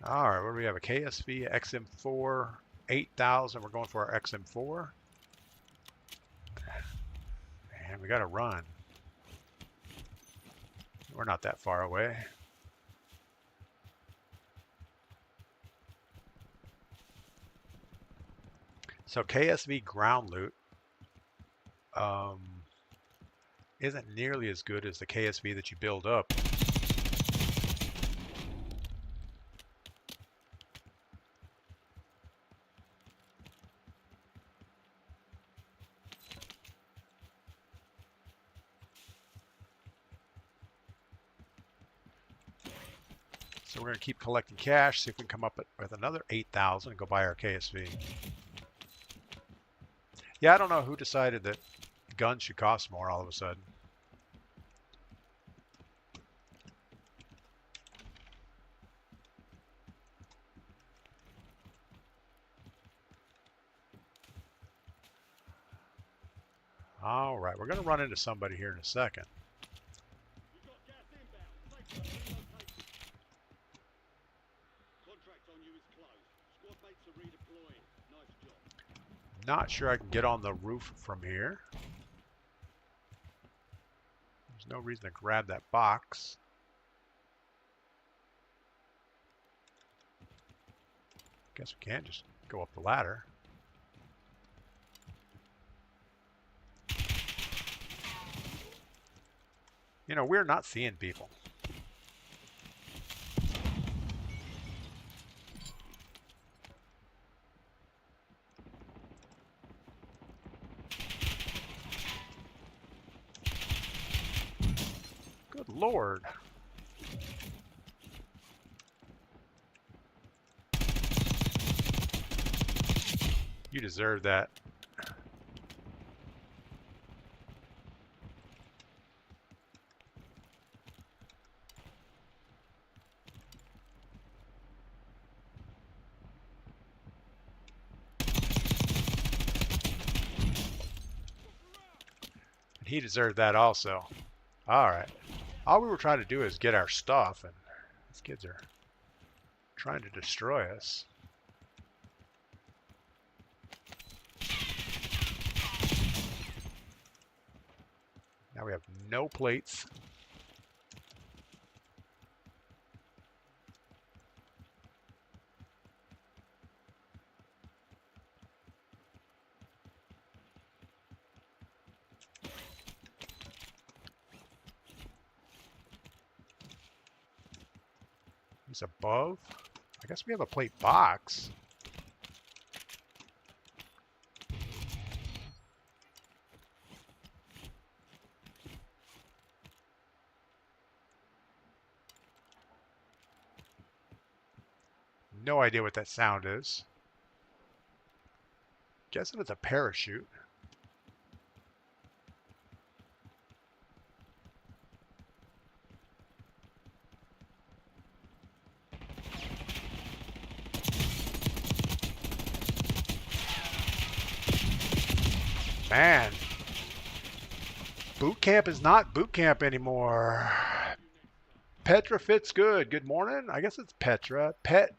All right, what do we have? A KSV XM4 8000. We're going for our XM4. And we got to run. We're not that far away. So KSV ground loot isn't nearly as good as the KSV that you build up. So we're going to keep collecting cash, see if we can come up with another 8,000 and go buy our KSV. Yeah, I don't know who decided that guns should cost more all of a sudden. All right, we're going to run into somebody here in a second. Not sure I can get on the roof from here. There's no reason to grab that box. Guess we can't just go up the ladder. You know, we're not seeing people. Good Lord. You deserve that. He deserved that also. All right. All we were trying to do is get our stuff, and these kids are trying to destroy us. Now we have no plates. He's above. I guess we have a plate box. No idea what that sound is. Guessing it's a parachute. Man, boot camp is not boot camp anymore. Petra fits good. Good morning. I guess it's Petra. Pet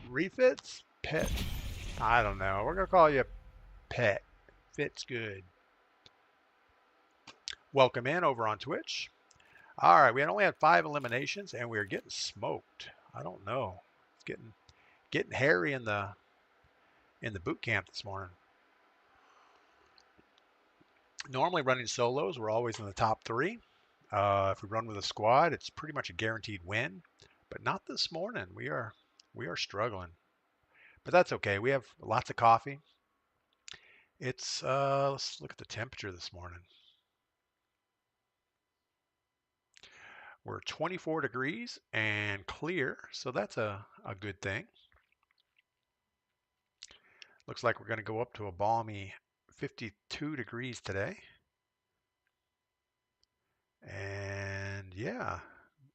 refits? Pet. I don't know. We're going to call you Pet. Fits good. Welcome in over on Twitch. All right, we only had 5 eliminations, and we are getting smoked. I don't know. It's getting hairy in the boot camp this morning. Normally running solos, we're always in the top 3. If we run with a squad, it's pretty much a guaranteed win. But not this morning. We are struggling. But that's okay. We have lots of coffee. It's let's look at the temperature this morning. We're 24 degrees and clear, so that's a good thing. Looks like we're going to go up to a balmy 52 degrees today. And yeah,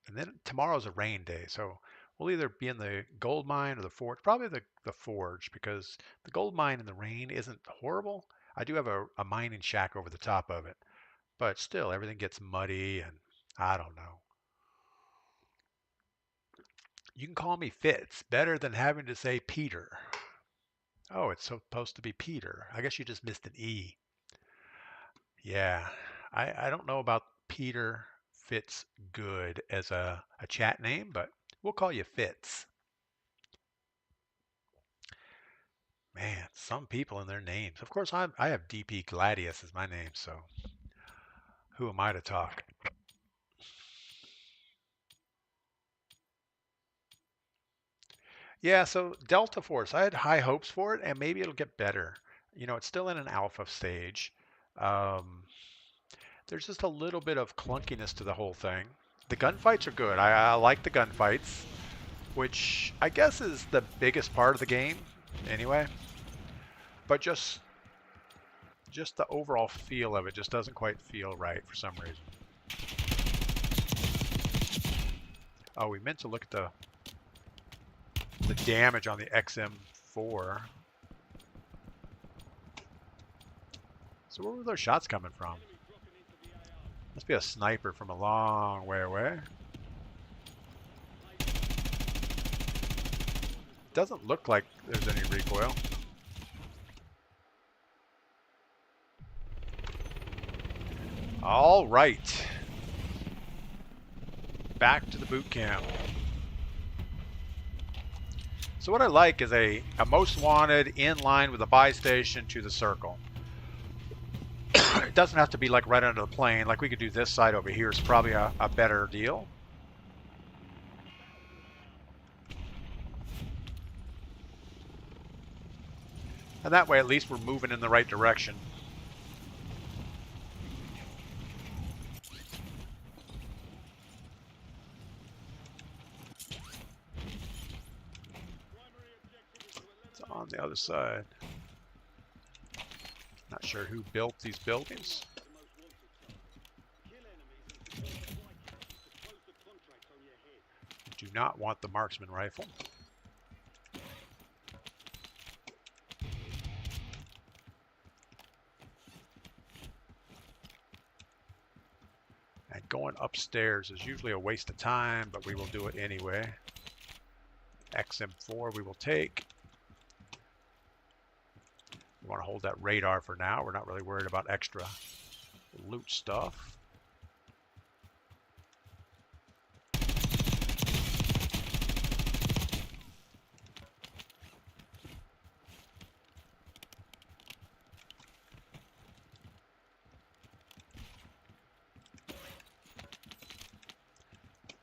and then tomorrow's a rain day, so we'll either be in the gold mine or the forge. Probably the forge, because the gold mine in the rain isn't horrible. I do have a mining shack over the top of it, but still everything gets muddy, and I don't know. You can call me Fitz. Better than having to say Peter. Oh, it's supposed to be Peter. I guess you just missed an E. Yeah, I don't know about Peter Fitz good as a chat name, but we'll call you Fitz. Man, some people and their names. Of course, I have DPGladius as my name, so who am I to talk? Yeah, so Delta Force, I had high hopes for it, and maybe it'll get better. You know, it's still in an alpha stage. Um, there's just a little bit of clunkiness to the whole thing. The gunfights are good. I like the gunfights, which I guess is the biggest part of the game anyway. But just the overall feel of it just doesn't quite feel right for some reason. Oh, we meant to look at the damage on the XM4. So where were those shots coming from? Must be a sniper from a long way away. Doesn't look like there's any recoil. All right. Back to the boot camp. So what I like is a most wanted in line with a buy station to the circle. It doesn't have to be like right under the plane. Like we could do this side over here. It's probably a better deal. And that way at least we're moving in the right direction. It's on the other side. Not sure who built these buildings. Do not want the marksman rifle. And going upstairs is usually a waste of time, but we will do it anyway. XM4 we will take. We want to hold that radar for now. We're not really worried about extra loot stuff.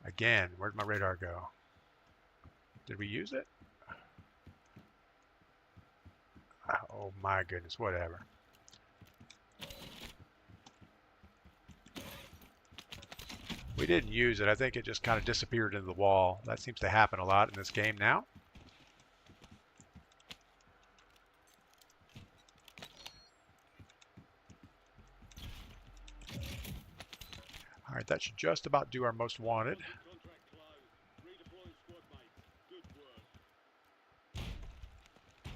Again, where'd my radar go? Did we use it? Oh my goodness, whatever. We didn't use it. I think it just kind of disappeared into the wall. That seems to happen a lot in this game now. All right, that should just about do our most wanted.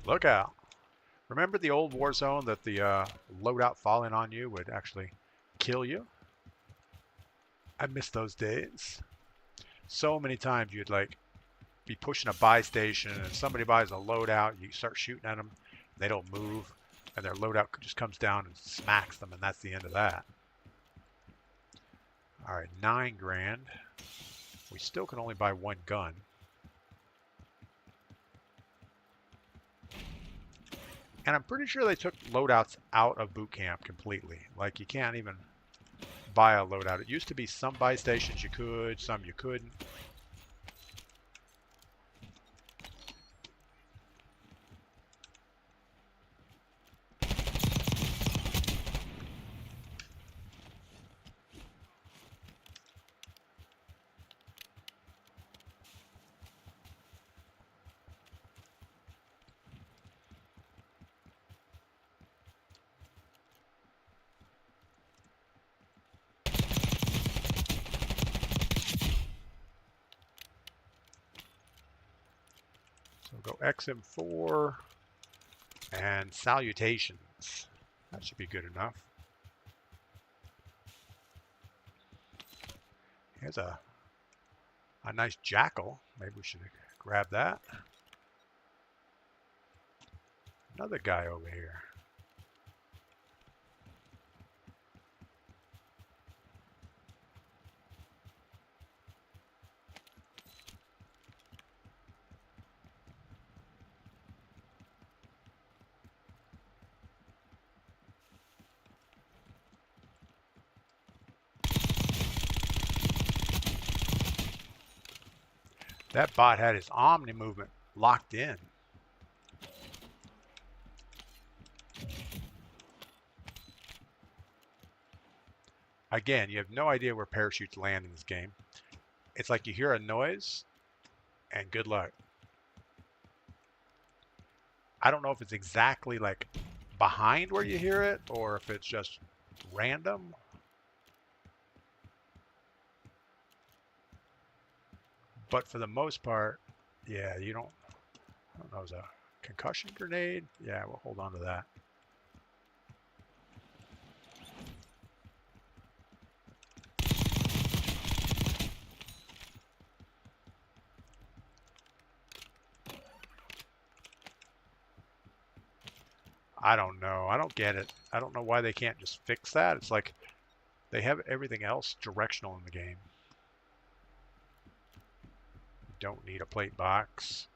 Look out. Remember the old Warzone that the loadout falling on you would actually kill you? I miss those days. So many times you'd like be pushing a buy station and somebody buys a loadout, you start shooting at them, they don't move, and their loadout just comes down and smacks them, and that's the end of that. All right, 9 grand. We still can only buy 1 gun. And I'm pretty sure they took loadouts out of boot camp completely. Like, you can't even buy a loadout. It used to be some buy stations you could, some you couldn't. So go XM4 and salutations. That should be good enough. Here's a nice jackal. Maybe we should grab that. Another guy over here. That bot had his Omni movement locked in. Again, you have no idea where parachutes land in this game. It's like you hear a noise and good luck. I don't know if it's exactly like behind where you hear it or if it's just random. But for the most part, yeah, I don't know, is a concussion grenade? Yeah, we'll hold on to that. I don't know. I don't get it. I don't know why they can't just fix that. It's like they have everything else directional in the game. You don't need a plate box.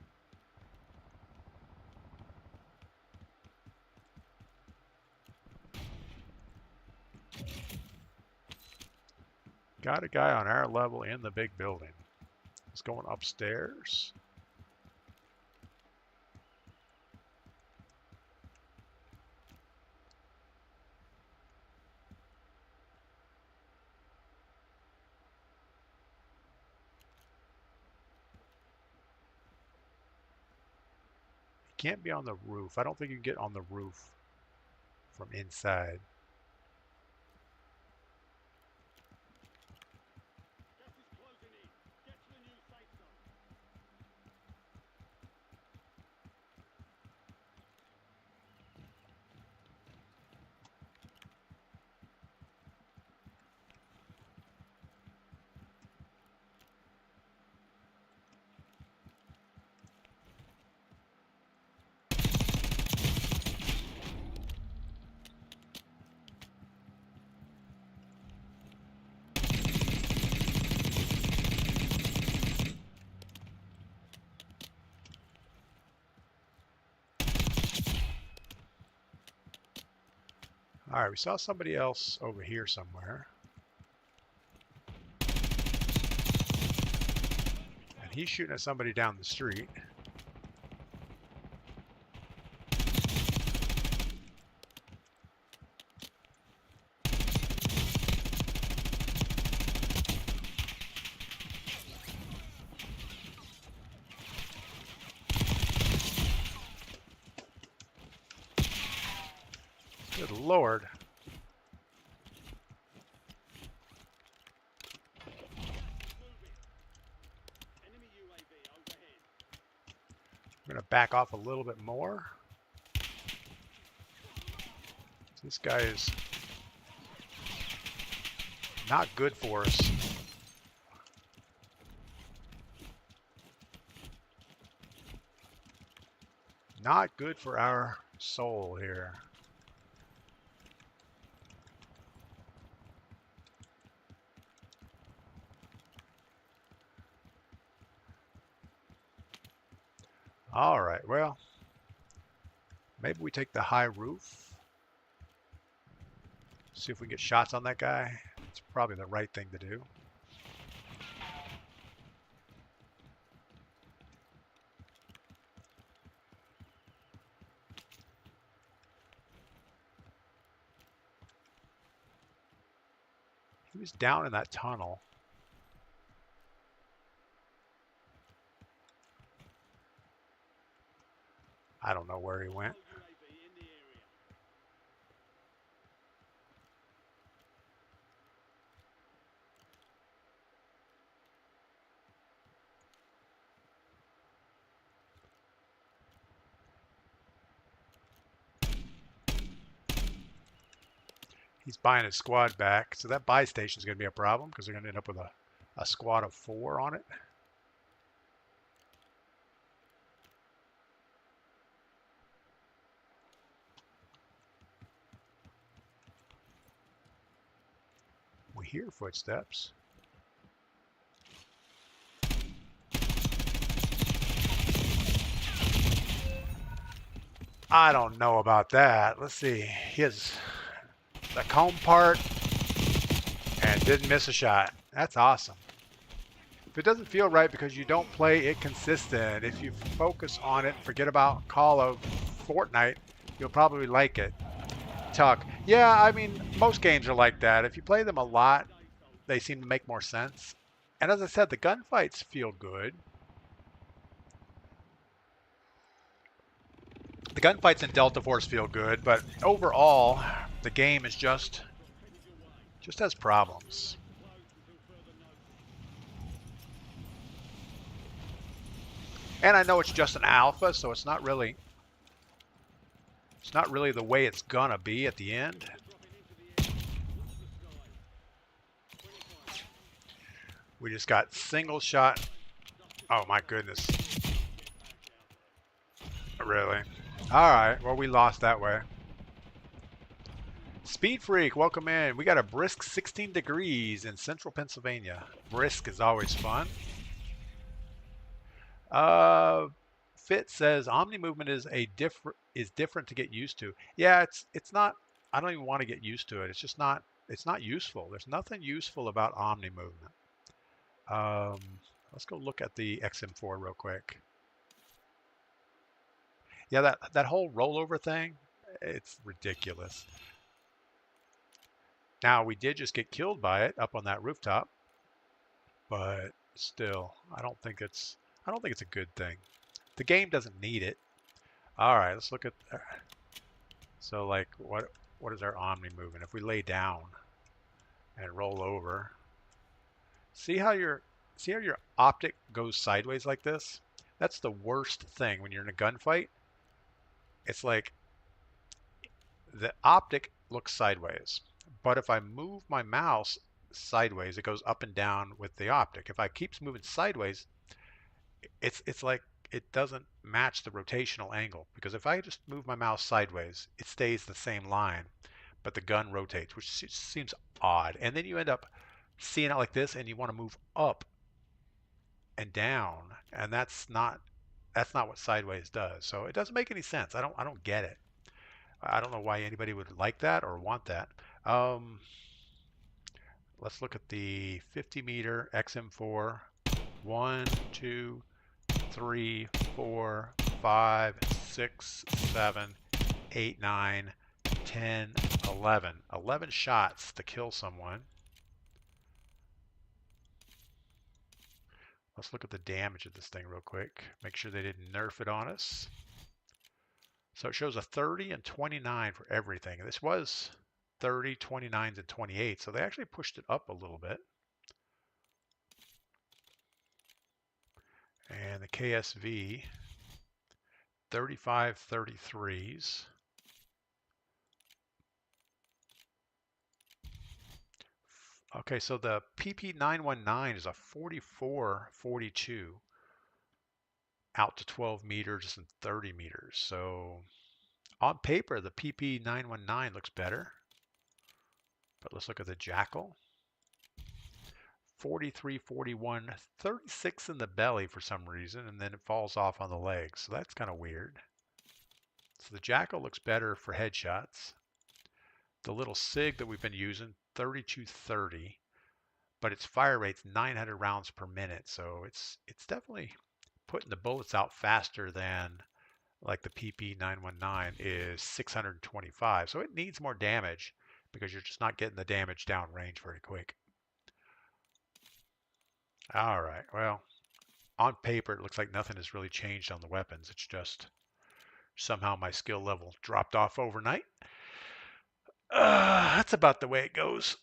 Got a guy on our level in the big building. He's going upstairs. He can't be on the roof. I don't think you can get on the roof from inside. All right, we saw somebody else over here somewhere. And he's shooting at somebody down the street. Good Lord. I'm going to back off a little bit more. This guy is not good for us. Not good for our soul here. All right, well, maybe we take the high roof. See if we can get shots on that guy. It's probably the right thing to do. He was down in that tunnel. I don't know where he went. He's buying his squad back. So that buy station is going to be a problem because they're going to end up with a squad of 4 on it. We hear footsteps. I don't know about that. Let's see. He has the comb part and didn't miss a shot. That's awesome. If it doesn't feel right because you don't play it consistent, if you focus on it and forget about Call of Fortnite, you'll probably like it. Tuck. Yeah, I mean, most games are like that. If you play them a lot, they seem to make more sense. And as I said, the gunfights feel good. The gunfights in Delta Force feel good, but overall, the game is just has problems. And I know it's just an alpha, so it's not really the way it's gonna be at the end. We just got single shot. Oh my goodness. Really? All right, well, we lost that way. Speed Freak, welcome in. We got a brisk 16 degrees in central Pennsylvania. Brisk is always fun. Fit says Omni movement is different to get used to. Yeah, it's not. I don't even want to get used to it. It's just not. It's not useful. There's nothing useful about Omni movement. Let's go look at the XM4 real quick. Yeah, that whole rollover thing, it's ridiculous. Now we did just get killed by it up on that rooftop, but still, I don't think it's a good thing. The game doesn't need it. All right, let's look at. So like, what is our Omni movement? If we lay down and roll over, see how your optic goes sideways like this? That's the worst thing when you're in a gunfight. It's like the optic looks sideways, but if I move my mouse sideways, it goes up and down with the optic. If I keep moving sideways, it's like it doesn't match the rotational angle, because if I just move my mouse sideways, it stays the same line, but the gun rotates, which seems odd. And then you end up seeing it like this, and you want to move up and down, and that's not what sideways does. So it doesn't make any sense. I don't get it. I don't know why anybody would like that or want that. Let's look at the 50 meter XM4. 1, 2, 3, 4, 5, 6, 7, 8, 9, 10, 11. 11 shots to kill someone. Let's look at the damage of this thing real quick. Make sure they didn't nerf it on us. So it shows a 30 and 29 for everything. This was 30, 29s, and 28, so they actually pushed it up a little bit. And the KSV, 35 33s. Okay, so the PP919 is a 44-42 out to 12 meters and 30 meters. So on paper, the PP919 looks better. But let's look at the Jackal. 43, 41, 36 in the belly for some reason, and then it falls off on the legs. So that's kind of weird. So the Jackal looks better for headshots. The little SIG that we've been using, 32-30, but its fire rate's 900 rounds per minute. So it's definitely putting the bullets out faster than like the PP919 is 625. So it needs more damage because you're just not getting the damage down range very quick. All right, well, on paper, it looks like nothing has really changed on the weapons. It's just somehow my skill level dropped off overnight. That's about the way it goes.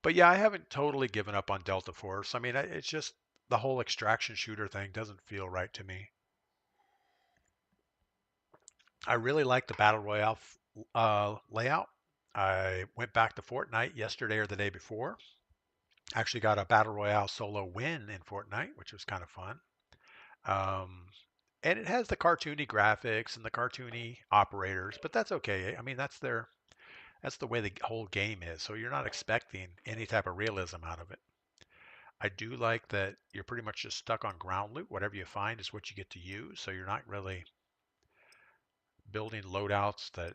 But yeah, I haven't totally given up on Delta Force. I mean, it's just the whole extraction shooter thing doesn't feel right to me. I really like the Battle Royale layout. I went back to Fortnite yesterday or the day before. Actually got a Battle Royale solo win in Fortnite, which was kind of fun. And it has the cartoony graphics and the cartoony operators, but that's okay. I mean, that's the way the whole game is. So you're not expecting any type of realism out of it. I do like that you're pretty much just stuck on ground loot. Whatever you find is what you get to use. So you're not really building loadouts that,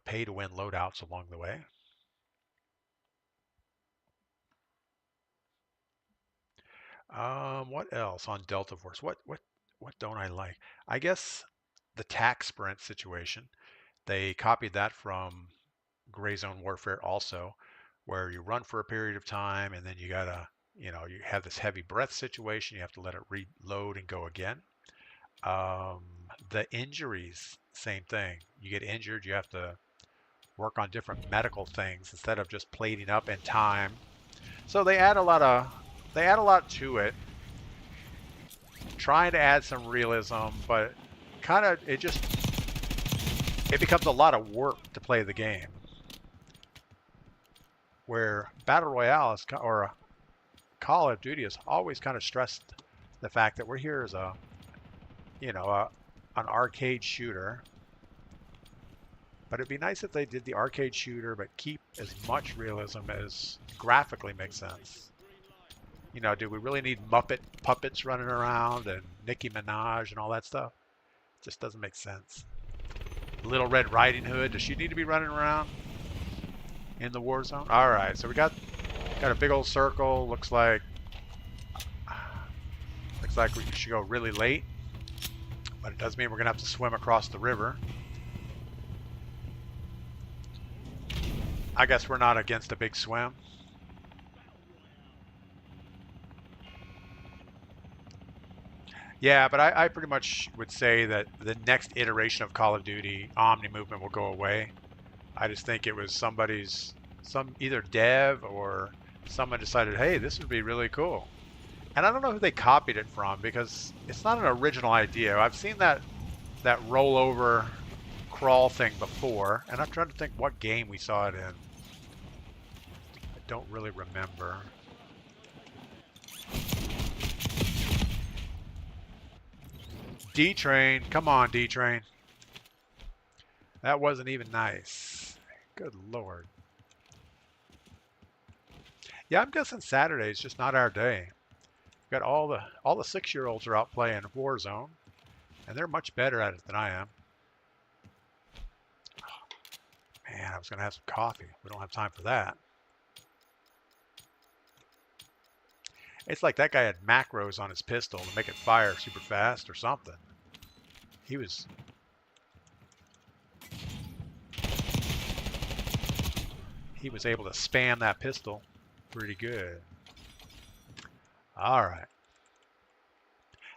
pay to win loadouts along the way. What else on Delta Force? What don't I like? I guess the tac sprint situation. They copied that from Gray Zone Warfare also, where you run for a period of time and then you gotta, you have this heavy breath situation. You have to let it reload and go again. The injuries, same thing. You get injured, you have to work on different medical things instead of just plating up in time. So they add a lot to it, trying to add some realism, but it becomes a lot of work to play the game. Where Battle Royale or Call of Duty has always kind of stressed the fact that we're here as an arcade shooter. But it'd be nice if they did the arcade shooter, but keep as much realism as graphically makes sense. Do we really need Muppet puppets running around and Nicki Minaj and all that stuff? It just doesn't make sense. Little Red Riding Hood, does she need to be running around in the Warzone? All right, so we got a big old circle. Looks like we should go really late, but it does mean we're gonna have to swim across the river. I guess we're not against a big swim. Yeah, but I pretty much would say that the next iteration of Call of Duty Omni movement will go away. I just think it was some either dev or someone decided, hey, this would be really cool. And I don't know who they copied it from because it's not an original idea. I've seen that rollover crawl thing before, and I'm trying to think what game we saw it in. I don't really remember. D-Train, come on, D-Train. That wasn't even nice. Good Lord. Yeah, I'm guessing Saturday is just not our day. We've got all the 6-year-olds are out playing Warzone, and they're much better at it than I am. Oh, man, I was gonna have some coffee. We don't have time for that. It's like that guy had macros on his pistol to make it fire super fast or something. He was able to spam that pistol pretty good. All right.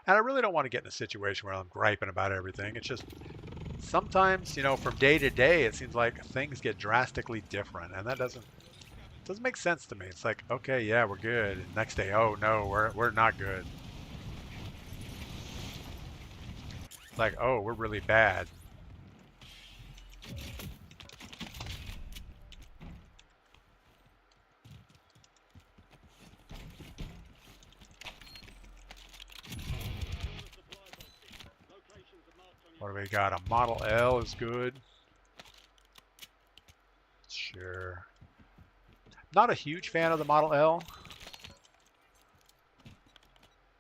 And I really don't want to get in a situation where I'm griping about everything. It's just sometimes, from day to day, it seems like things get drastically different, and that doesn't make sense to me. It's like, okay, yeah, we're good. And next day, oh no, we're not good. It's like, oh, we're really bad. What do we got? A Model L is good. Sure. Not a huge fan of the Model L.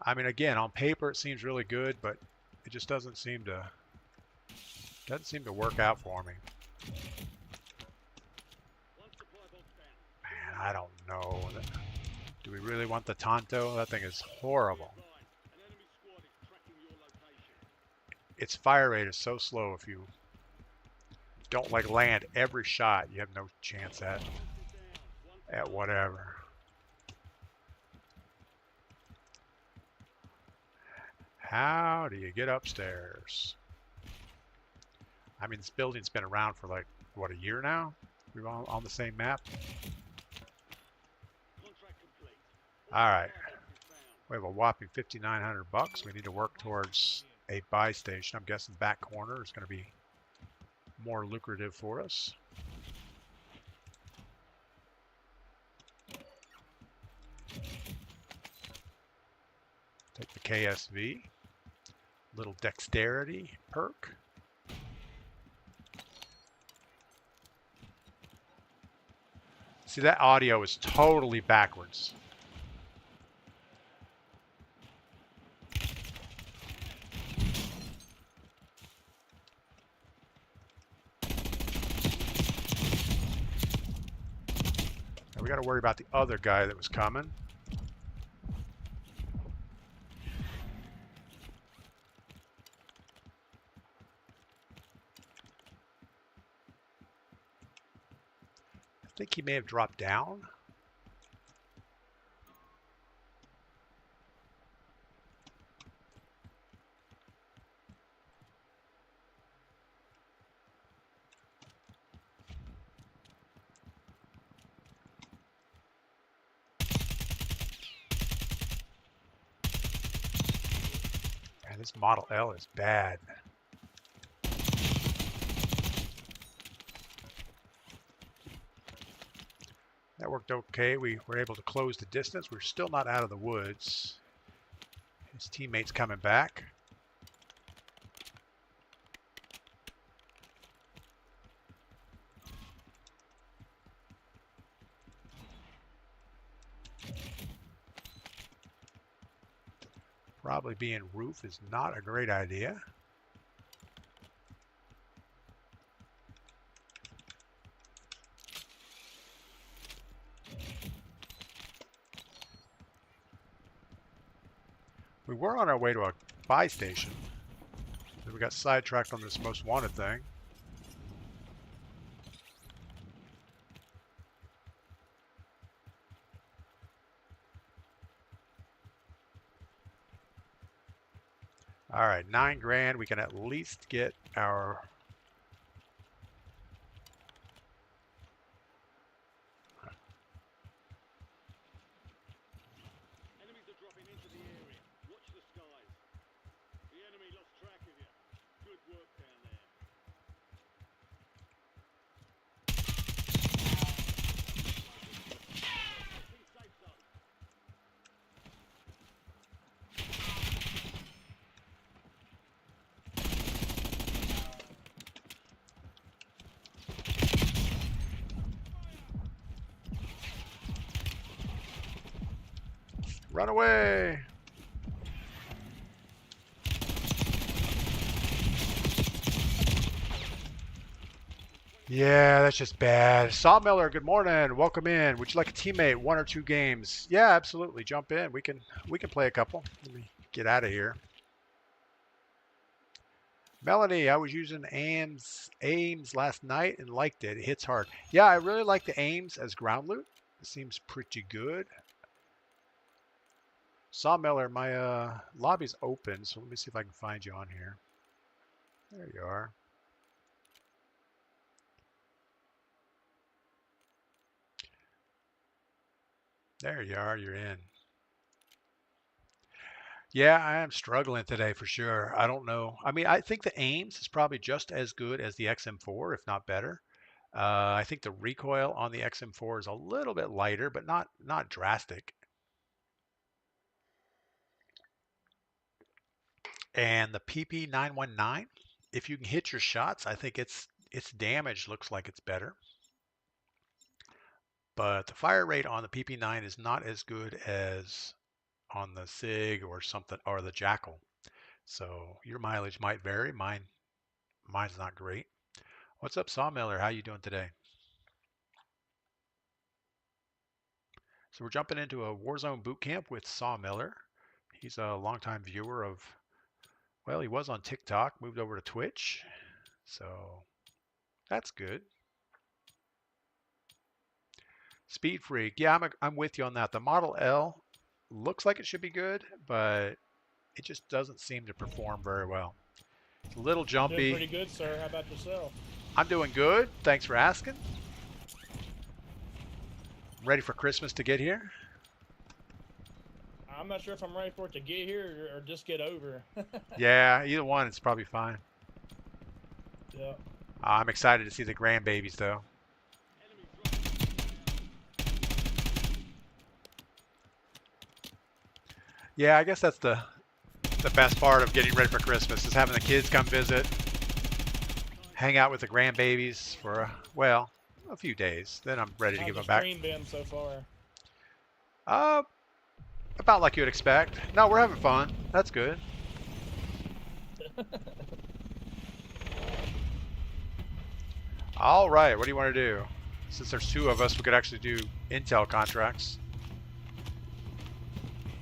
I mean, again, on paper it seems really good, but it just doesn't seem to work out for me. Man, I don't know. Do we really want the Tonto? That thing is horrible. Its fire rate is so slow. If you don't like land every shot, you have no chance at whatever. How do you get upstairs? I mean, this building's been around for like, what, a year now? We're on the same map. All right. We have a whopping 5,900 bucks. We need to work towards a buy station. I'm guessing back corner is going to be more lucrative for us. Take the KSV. Little dexterity perk. See, that audio is totally backwards. Now we got to worry about the other guy that was coming. I think he may have dropped down. Man, this Model L is bad. That worked okay. We were able to close the distance. We're still not out of the woods. His teammate's coming back. Probably being roof is not a great idea. We were on our way to a buy station. Then we got sidetracked on this most wanted thing. All right, 9 grand. We can at least get our run away. Yeah, that's just bad. Sawmiller, good morning. Welcome in. Would you like a teammate? 1 or 2 games? Yeah, absolutely. Jump in. We can play a couple. Let me get out of here. Melanie, I was using Ames last night and liked it. It hits hard. Yeah, I really like the Ames as ground loot. It seems pretty good. Sawmiller, my lobby's open, so let me see if I can find you on here. There you are. There you are. You're in. Yeah, I am struggling today for sure. I don't know. I mean, I think the Ames is probably just as good as the XM4, if not better. I think the recoil on the XM4 is a little bit lighter, but not drastic. And the PP919 if you can hit your shots, I think its damage looks like it's better. But the fire rate on the PP9 is not as good as on the SIG or something, or the Jackal. So your mileage might vary. Mine's not great. What's up, Sawmiller? How you doing today? So we're jumping into a Warzone boot camp with Sawmiller. He's a longtime viewer of, well, he was on TikTok, moved over to Twitch. So that's good. Speed Freak, yeah, I'm with you on that. The Model L looks like it should be good, but it just doesn't seem to perform very well. It's a little jumpy. Doing pretty good, sir. How about yourself? I'm doing good. Thanks for asking. Ready for Christmas to get here? I'm not sure if I'm ready for it to get here or just get over. Yeah, either one, it's probably fine. Yeah. I'm excited to see the grandbabies, though. Yeah, I guess that's the best part of getting ready for Christmas is having the kids come visit, hang out with the grandbabies for, well, a few days. Then I'm ready to give them back. How's the stream been so far? About like you would expect. No, we're having fun. That's good. All right, what do you want to do? Since there's two of us, we could actually do intel contracts.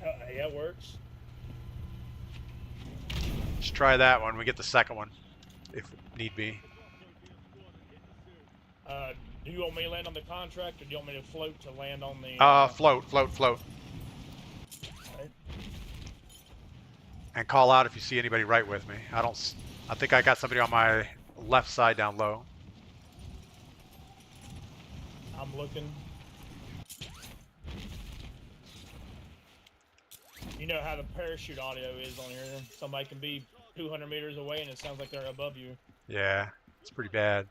Yeah, it works. Let's try that one. We get the second one, if need be. Do you want me to land on the contract, or do you want me to float to land on the? Float. Right. And call out if you see anybody right with me. I think I got somebody on my left side down low. I'm looking. You know how the parachute audio is on here. Somebody can be 200 meters away and it sounds like they're above you. Yeah, it's pretty bad.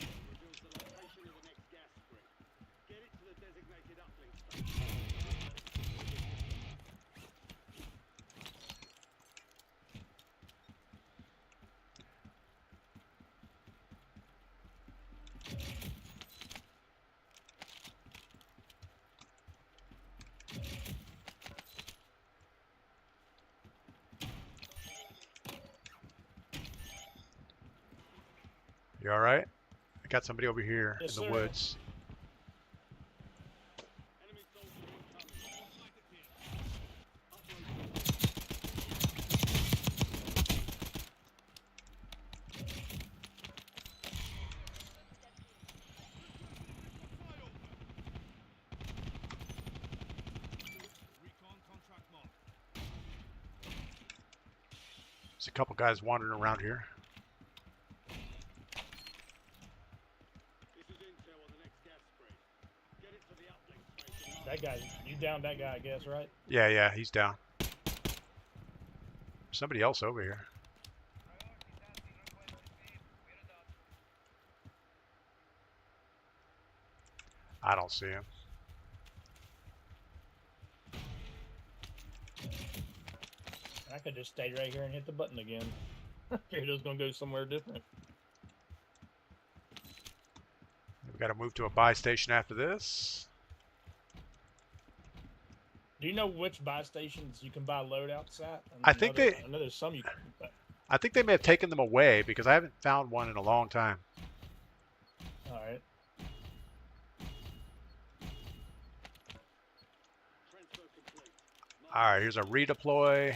You all right? I got somebody over here in the woods. There's a couple guys wandering around here. That guy, you downed that guy, I guess, right? Yeah, he's down. Somebody else over here. I don't see him. I could just stay right here and hit the button again. You're just gonna go somewhere different. We got to move to a buy station after this. Do you know which buy stations you can buy loadouts at? I think I know there's some you can. I think they may have taken them away because I haven't found one in a long time. All right. All right, here's a redeploy,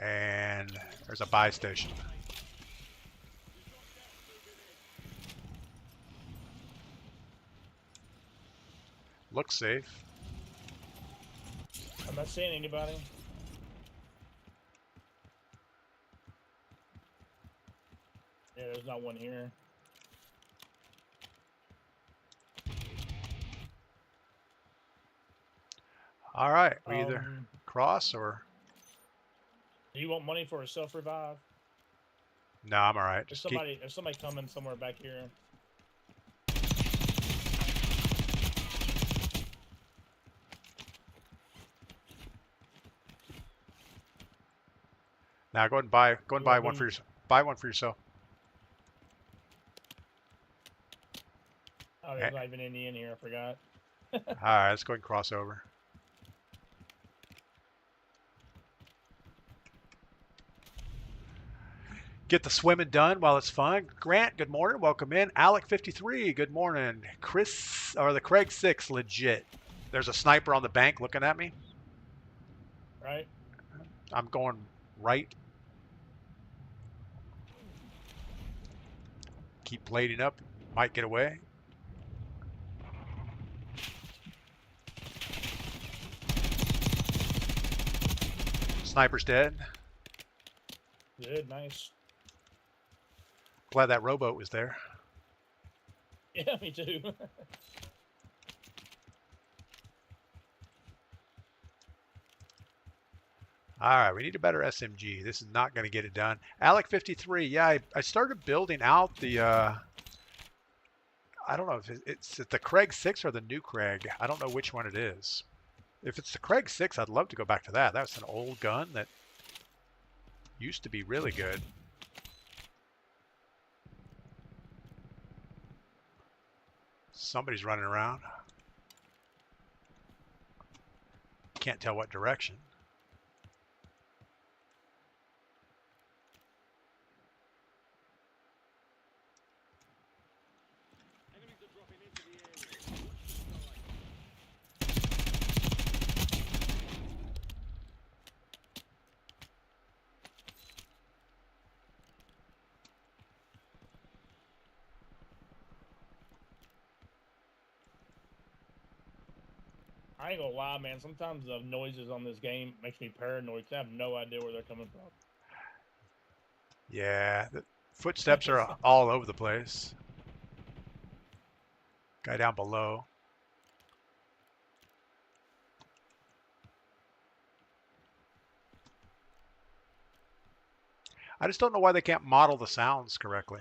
and there's a buy station. Looks safe. I'm not seeing anybody. Yeah, there's not one here. All right, we either cross or... Do you want money for a self-revive? No, I'm all right. There's somebody coming somewhere back here. Now go ahead and buy one for yourself. Oh, there's not even any in here. I forgot. All right, let's go ahead and cross over. Get the swimming done while it's fun. Grant, good morning. Welcome in. Alec53, good morning. Chris, or the Craig 6, legit. There's a sniper on the bank looking at me. Right? I'm going right. Keep blading up. Might get away. Sniper's dead. Good, nice. Glad that rowboat was there. Yeah, me too. All right, we need a better SMG. This is not going to get it done. Alec53, yeah, I started building out the, I don't know if it's the Craig 6 or the new Craig. I don't know which one it is. If it's the Craig 6, I'd love to go back to that. That was an old gun that used to be really good. Somebody's running around. Can't tell what direction. I ain't gonna lie, man. Sometimes the noises on this game makes me paranoid. I have no idea where they're coming from. Yeah, the footsteps are all over the place. Guy down below. I just don't know why they can't model the sounds correctly.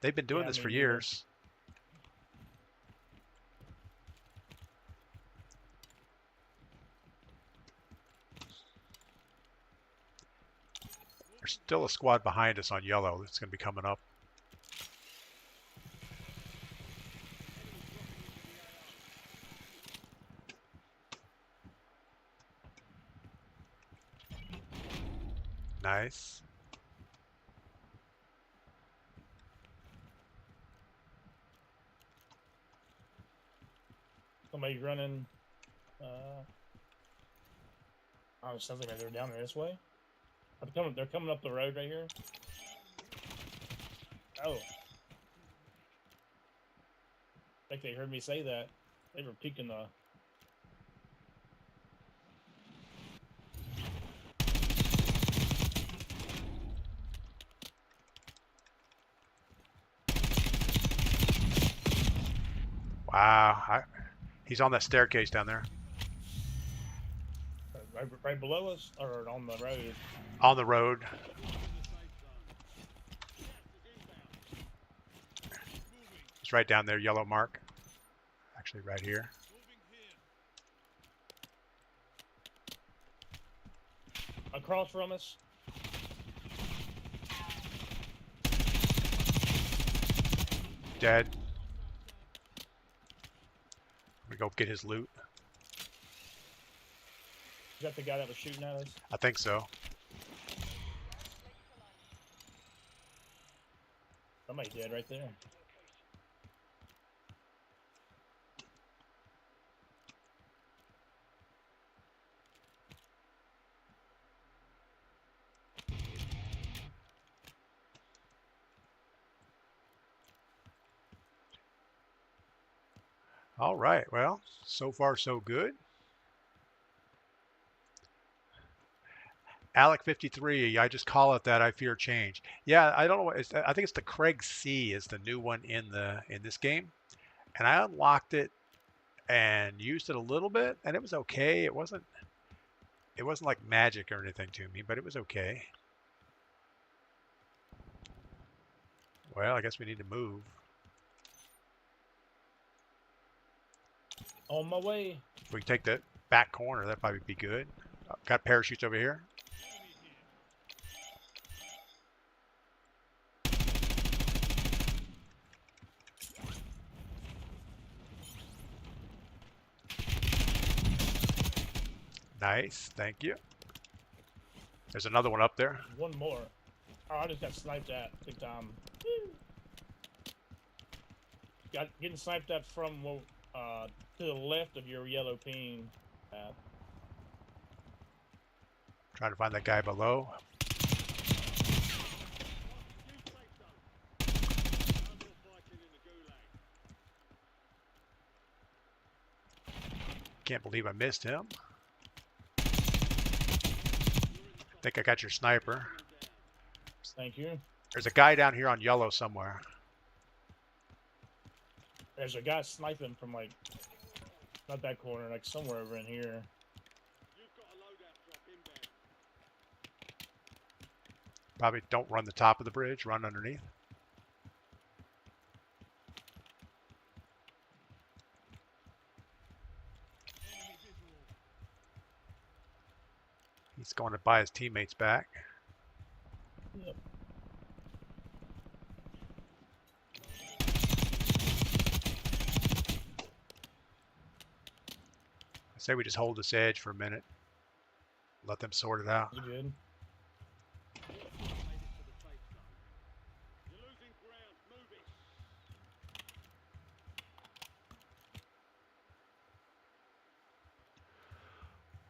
They've been doing this for years. There's still a squad behind us on yellow that's going to be coming up. Nice. Somebody's running. Oh, it sounds like they're down there this way. They're coming up the road right here. Oh. I think they heard me say that. They were peeking the... Wow. He's on that staircase down there. Right below us, or on the road? On the road. It's right down there, yellow mark. Actually, right here. Across from us. Dead. We go get his loot. Is that the guy that was shooting at us? I think so. Somebody dead right there. All right. Well, so far so good. Alec53, I just call it that. I fear change. Yeah, I don't know what I think it's the Craig C is the new one in this game, and I unlocked it and used it a little bit, and it was okay. It wasn't like magic or anything to me, but it was okay. Well, I guess we need to move. On my way. If we can take that back corner, that'd probably be good. Got parachutes over here. Nice, thank you. There's another one up there. There's one more. Oh, I just got sniped at big time. Got getting sniped at from to the left of your yellow ping path. Trying to find that guy below. Can't believe I missed him. Think I got your sniper. Thank you. There's a guy down here on yellow somewhere. There's a guy sniping from like not that corner, like somewhere over in here. Probably don't run the top of the bridge, run underneath. He's going to buy his teammates back. Yep. I say we just hold this edge for a minute. Let them sort it out. You good?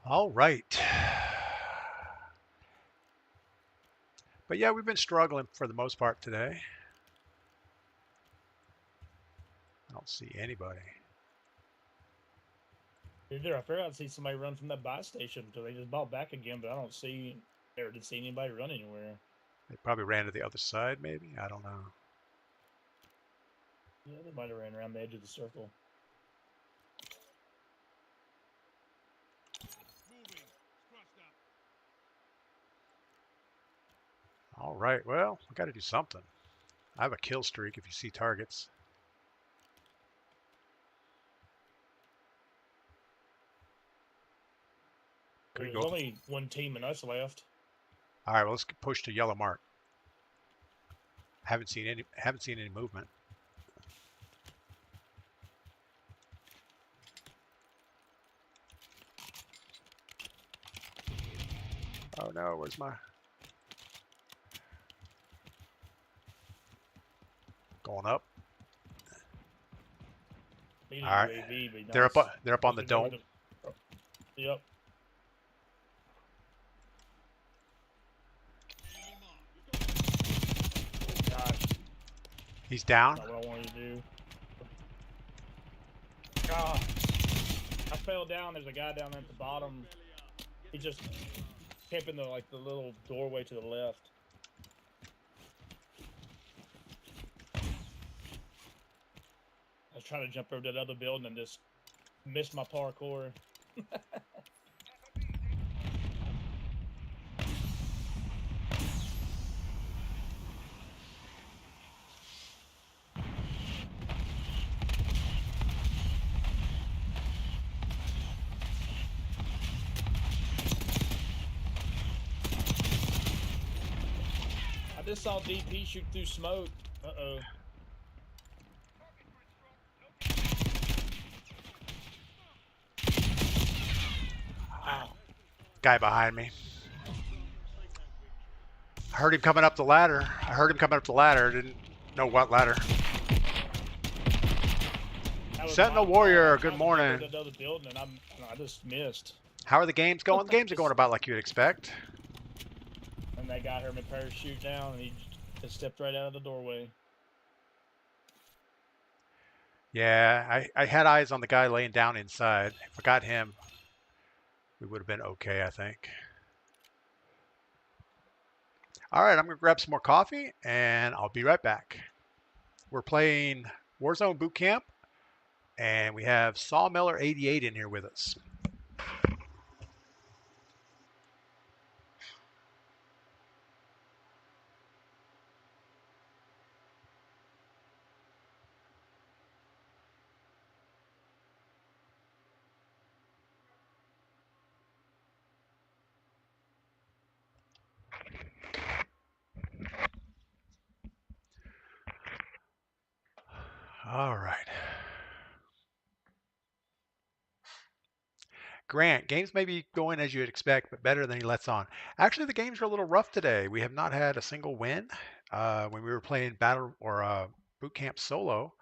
All right. But yeah, we've been struggling for the most part today. I don't see anybody. Either I figured I'd see somebody run from that buy station until they just bought back again, but I don't see or did see anybody run anywhere. They probably ran to the other side, maybe. I don't know. Yeah, they might have ran around the edge of the circle. All right. Well, we got to do something. I have a kill streak if you see targets. There's only one team and us left. All right. Well, let's push to yellow mark. Haven't seen any movement. Oh no, where's my going up? All right. UAV, They're up on the dome. Yep. Gosh, He's down. not what I wanted to do. God, I fell down. There's a guy down there at the bottom. He just kept in the little doorway to the left. I was trying to jump over that other building and just missed my parkour. I just saw DP shoot through smoke. Uh-oh. Ow. Guy behind me. I heard him coming up the ladder. Didn't know what ladder. Sentinel Warrior, good morning. That other building and I just missed. How are the games going? The games are going about like you'd expect. And that guy heard me parachute down and he just stepped right out of the doorway. Yeah, I had eyes on the guy laying down inside. If I got him, we would have been okay, I think. All right, I'm going to grab some more coffee, and I'll be right back. We're playing Warzone Boot Camp, and we have Sawmiller 88 in here with us. All right. Grant, games may be going as you'd expect, but better than he lets on. Actually, the games are a little rough today. We have not had a single win. When we were playing battle or boot camp solo,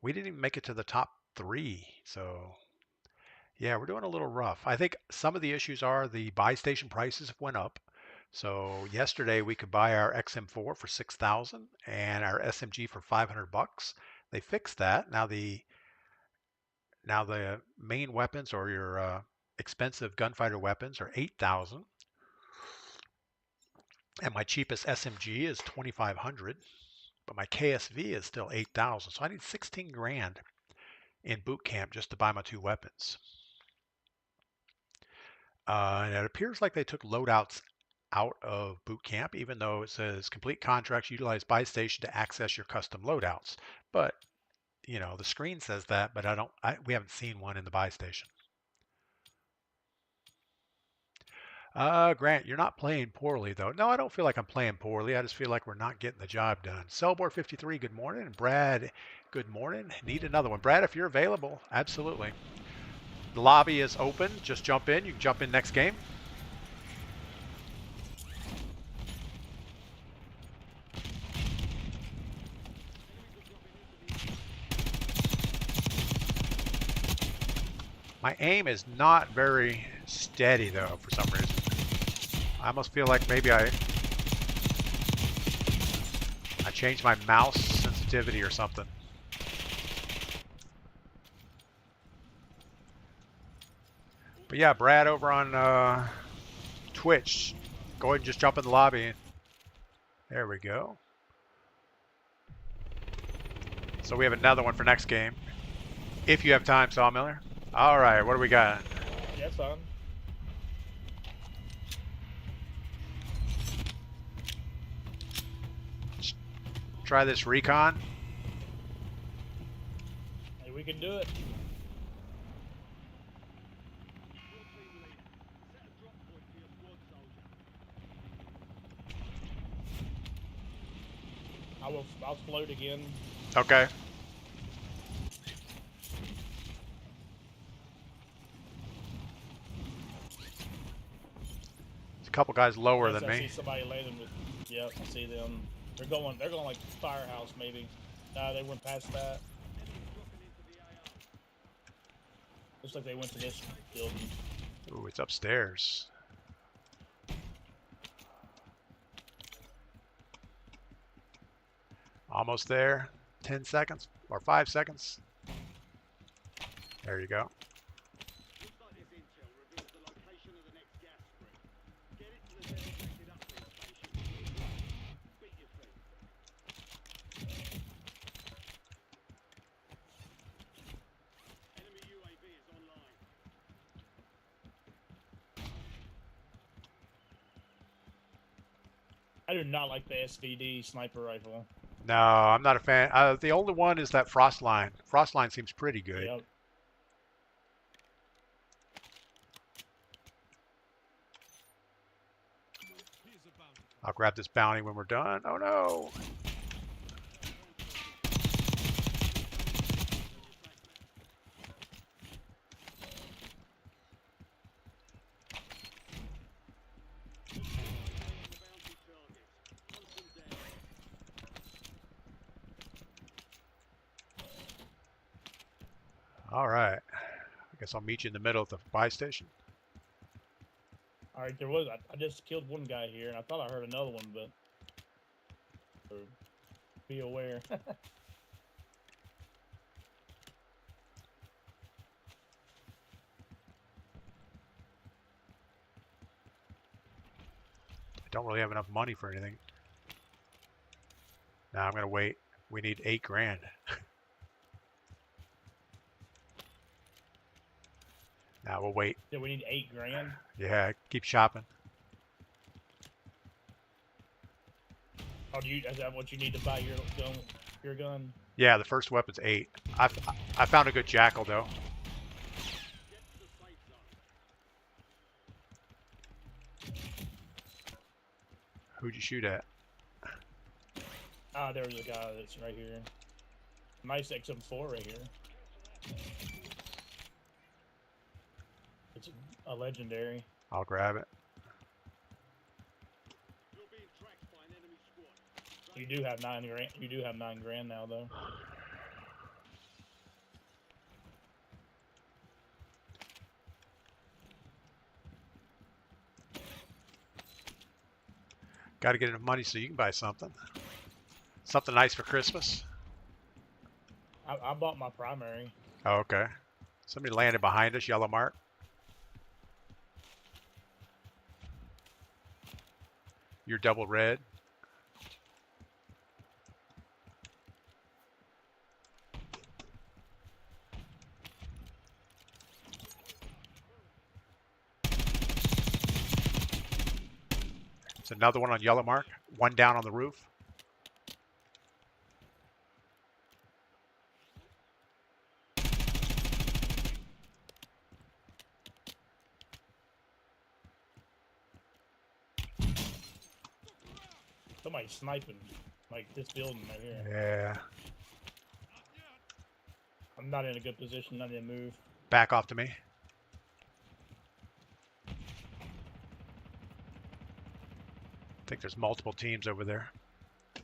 we didn't even make it to the top 3. So yeah, we're doing a little rough. I think some of the issues are the buy station prices have went up. So yesterday we could buy our XM4 for 6,000 and our SMG for 500 bucks. They fixed that. Now the main weapons or your expensive gunfighter weapons are 8,000, and my cheapest SMG is 2,500, but my KSV is still 8,000. So I need 16 grand in boot camp just to buy my 2 weapons. And it appears like they took loadouts out of boot camp, even though it says complete contracts utilize buy station to access your custom loadouts. But the screen says that, but we haven't seen one in the buy station. Grant, you're not playing poorly, though. No, I don't feel like I'm playing poorly. I just feel like we're not getting the job done. Cellboard 53, good morning. And Brad, good morning. Need another one. Brad, if you're available, absolutely. The lobby is open. Just jump in. You can jump in next game. My aim is not very steady, though, for some reason. I almost feel like maybe I changed my mouse sensitivity or something. But yeah, Brad over on Twitch, go ahead and just jump in the lobby. There we go. So we have another one for next game. If you have time, Sawmiller. All right, what do we got? Yes, son. Try this recon. Hey, we can do it. I'll float again. Okay. There's a couple guys lower Yes, than I me. see somebody landing with. Yep, I see them. They're going like firehouse maybe. They went past that. Looks like they went to this building. Ooh, it's upstairs. Almost there. 10 seconds or 5 seconds. There you go. I do not like the SVD sniper rifle. No, I'm not a fan. The only one is that Frostline. Frostline seems pretty good. Yep. I'll grab this bounty when we're done. Oh no! All right. I guess I'll meet you in the middle at the buy station. All right, there was. I just killed one guy here, and I thought I heard another one, but be aware. I don't really have enough money for anything. Now I'm gonna wait. We need 8 grand. Now we'll wait. Yeah, we need 8 grand. Yeah, keep shopping. Oh, is that what you need to buy your gun? Your gun? Yeah, the first weapon's 8. I found a good jackal though. Who'd you shoot at? There was a guy that's right here. Nice XM4 right here. It's a legendary. I'll grab it. You do have 9 grand. You do have 9 grand now, though. Got to get enough money so you can buy something. Something nice for Christmas. I bought my primary. Oh, okay. Somebody landed behind us, yellow mark. You're double red. It's another one on yellow mark. One down on the roof. Somebody's sniping, like this building right here. Yeah. I'm not in a good position. I need to move. Back off to me. I think there's multiple teams over there.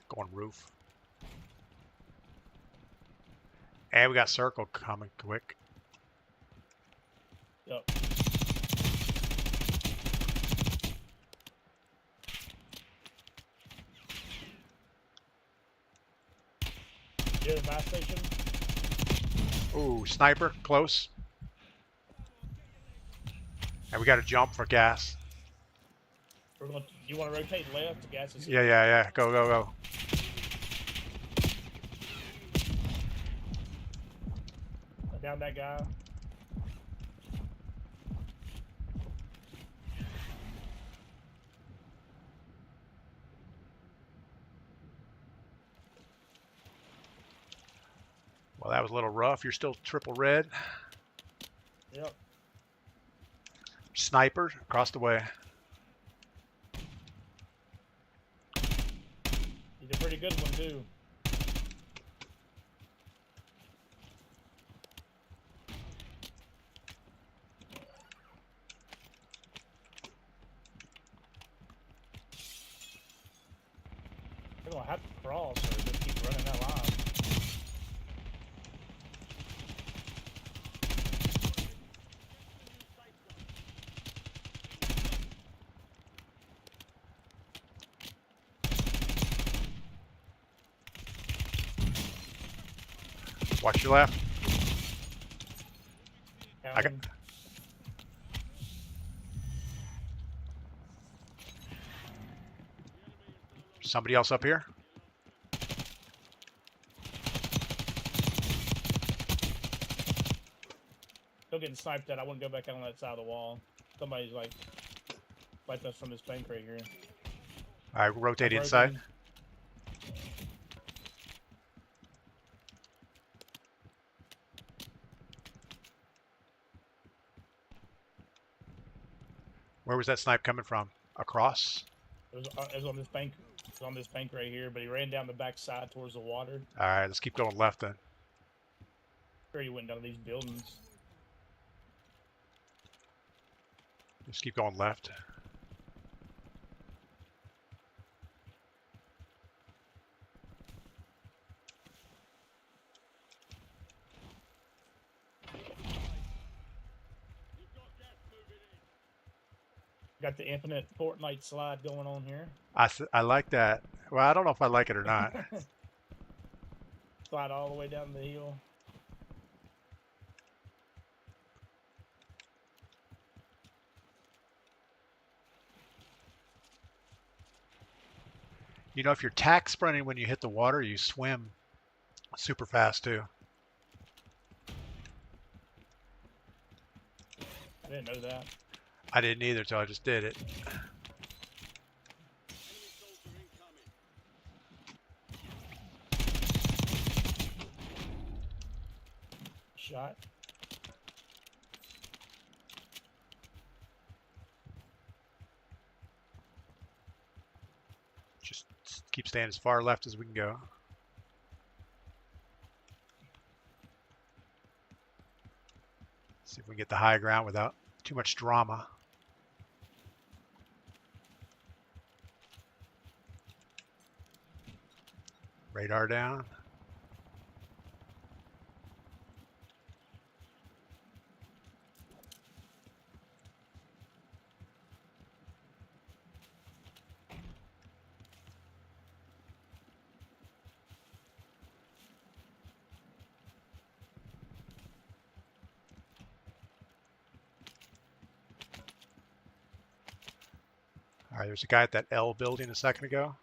Going roof. And we got circle coming quick. Yep. You have a fast station? Ooh, sniper, close. And we got to jump for gas. We're going. You want to rotate left? The gas is. Yeah. Go, go, go. Down that guy. Well, that was a little rough. You're still triple red. Yep. Sniper across the way. He's a pretty good one too. They're gonna have to cross or just keep running that line. Watch your left. I got. Somebody else up here? Still getting sniped at. I wouldn't go back on that side of the wall. Somebody's like us from this bank right here. All right, rotate inside. Where was that snipe coming from? Across? It was on this bank. It was on this bank right here, but he ran down the back side towards the water. All right, let's keep going left then. Sure, he went down these buildings. Just keep going left. Got the infinite Fortnite slide going on here. I like that. Well, I don't know if I like it or not. Slide all the way down the hill. You know, if you're tack sprinting when you hit the water, you swim super fast too. I didn't know that. I didn't either till I just did it. Shot. Just keep staying as far left as we can go. See if we can get the high ground without Too much drama. Radar down. All right, there's a guy at that L building a second ago.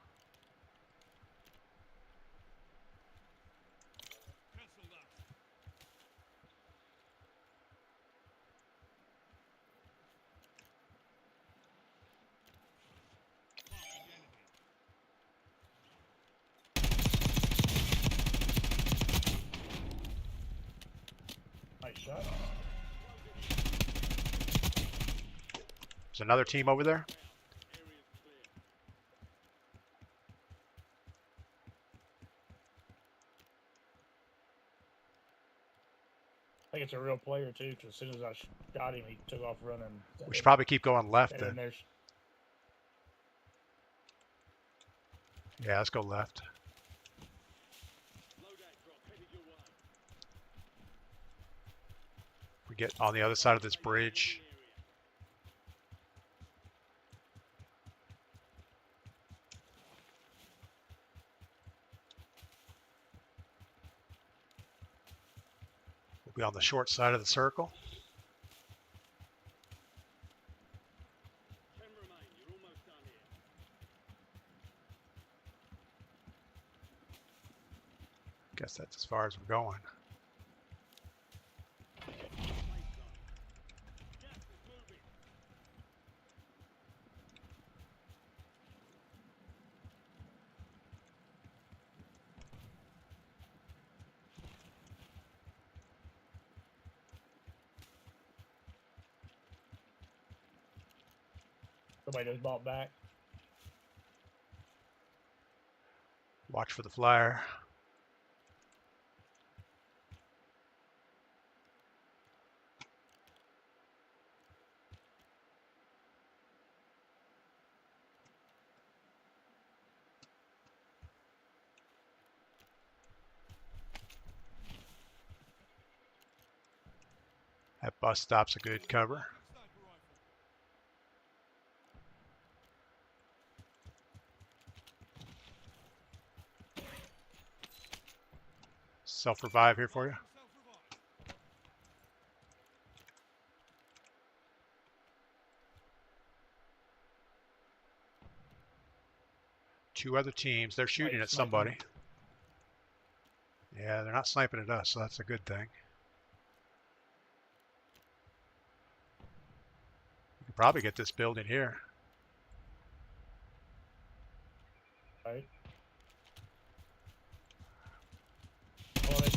Nice shot. There's another team over there. I think it's a real player too, because as soon as I shot him, he took off running. We should probably keep going left And then. then there's Yeah, let's go left. We get on the other side of this bridge. We'll be on the short side of the circle. Guess that's as far as we're going. somebody just bought back. Watch for the flyer. That bus stop's a good cover. Self-revive here for you. Two other teams. They're shooting at somebody. Yeah, they're not sniping at us, so that's a good thing. We could probably get this building here. Right. Oh, there's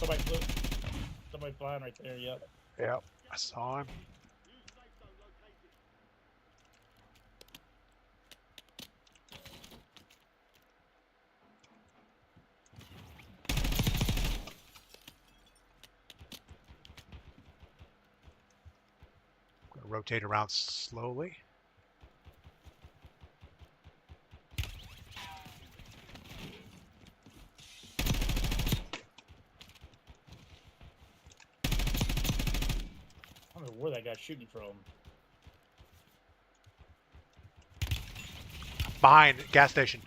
somebody flying right there. Yep. Yep, I saw him. Gonna rotate around slowly. I don't know where that guy's shooting from. Behind gas station.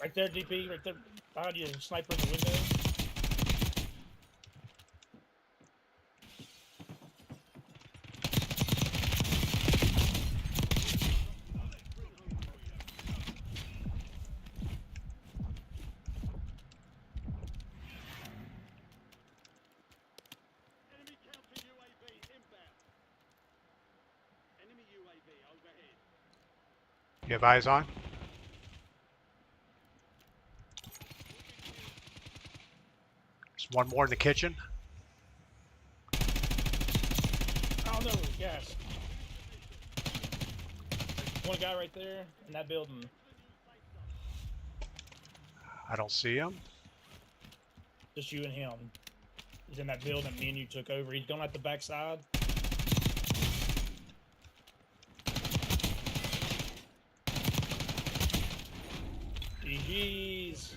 Right there, DP. Right there. Behind you, sniper in the window. You have eyes on? There's one more in the kitchen. Oh no, yes. One guy right there in that building. I don't see him. Just you and him. He's in that building me and you took over. He's going out the backside. GG's.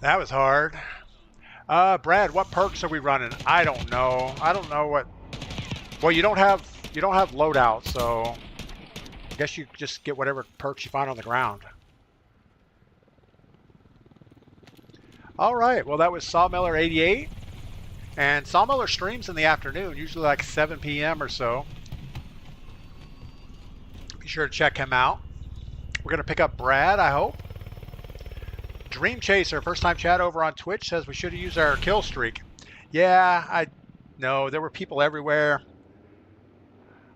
That was hard. Brad, what perks are we running? I don't know. I don't know what. Well, you don't have loadout, so I guess you just get whatever perks you find on the ground. All right. Well, that was Sawmiller 88, and Sawmiller streams in the afternoon, usually like 7 p.m. or so. Be sure to check him out. We're gonna pick up Brad, I hope. Dream Chaser, first time chat over on Twitch, says we should have used our kill streak. Yeah, I know there were people everywhere.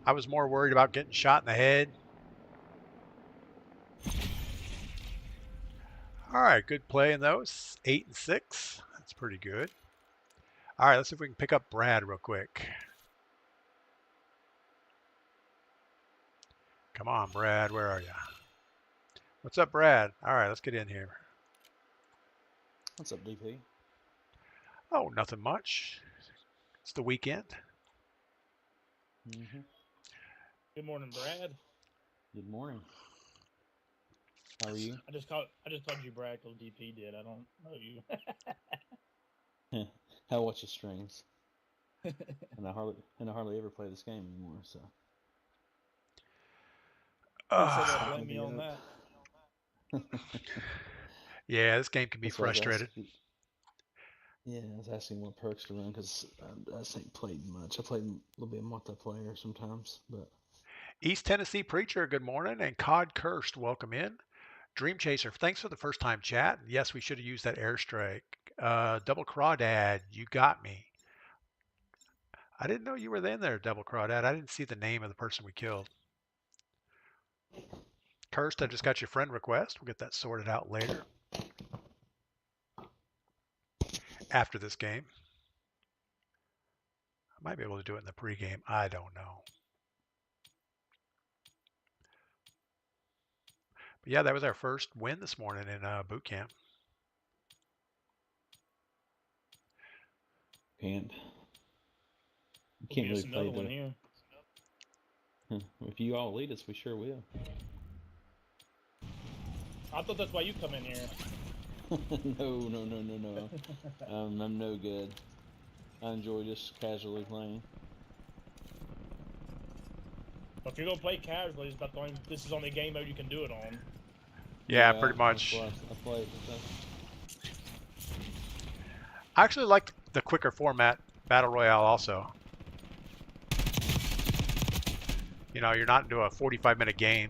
I was more worried about getting shot in the head. All right, good play in those. 8 and 6. That's pretty good. All right, let's see if we can pick up Brad real quick. Come on, Brad, where are you? What's up, Brad? All right, let's get in here. What's up, DP? Oh, nothing much. It's the weekend. Mm-hmm. Good morning, Brad. Good morning. How are you? I just called you Brad because DP did. I don't know you. I watch your streams, and I hardly ever play this game anymore. So. Blame me on that. Yeah, this game can be That's why frustrated. I was asking what perks to run because I just ain't played much. I played a little bit of multiplayer sometimes, but. East Tennessee Preacher, good morning, and Cod Cursed, welcome in. Dream Chaser, thanks for the first time chat. Yes, we should have used that airstrike. Double Crawdad, you got me. I didn't know you were in there, Double Crawdad. I didn't see the name of the person we killed. Cursed, I just got your friend request. We'll get that sorted out later. After this game. I might be able to do it in the pregame. I don't know. But yeah, that was our first win this morning in boot camp. Can't really play one here. If you all lead us, we sure will. I thought that's why you come in here. No. I'm no good. I enjoy just casually playing. Well, if you're gonna play casually, it's about the only, this is only game mode you can do it on. Yeah, pretty much. I play. I actually like the quicker format Battle Royale also. You know, you're not into a 45-minute game.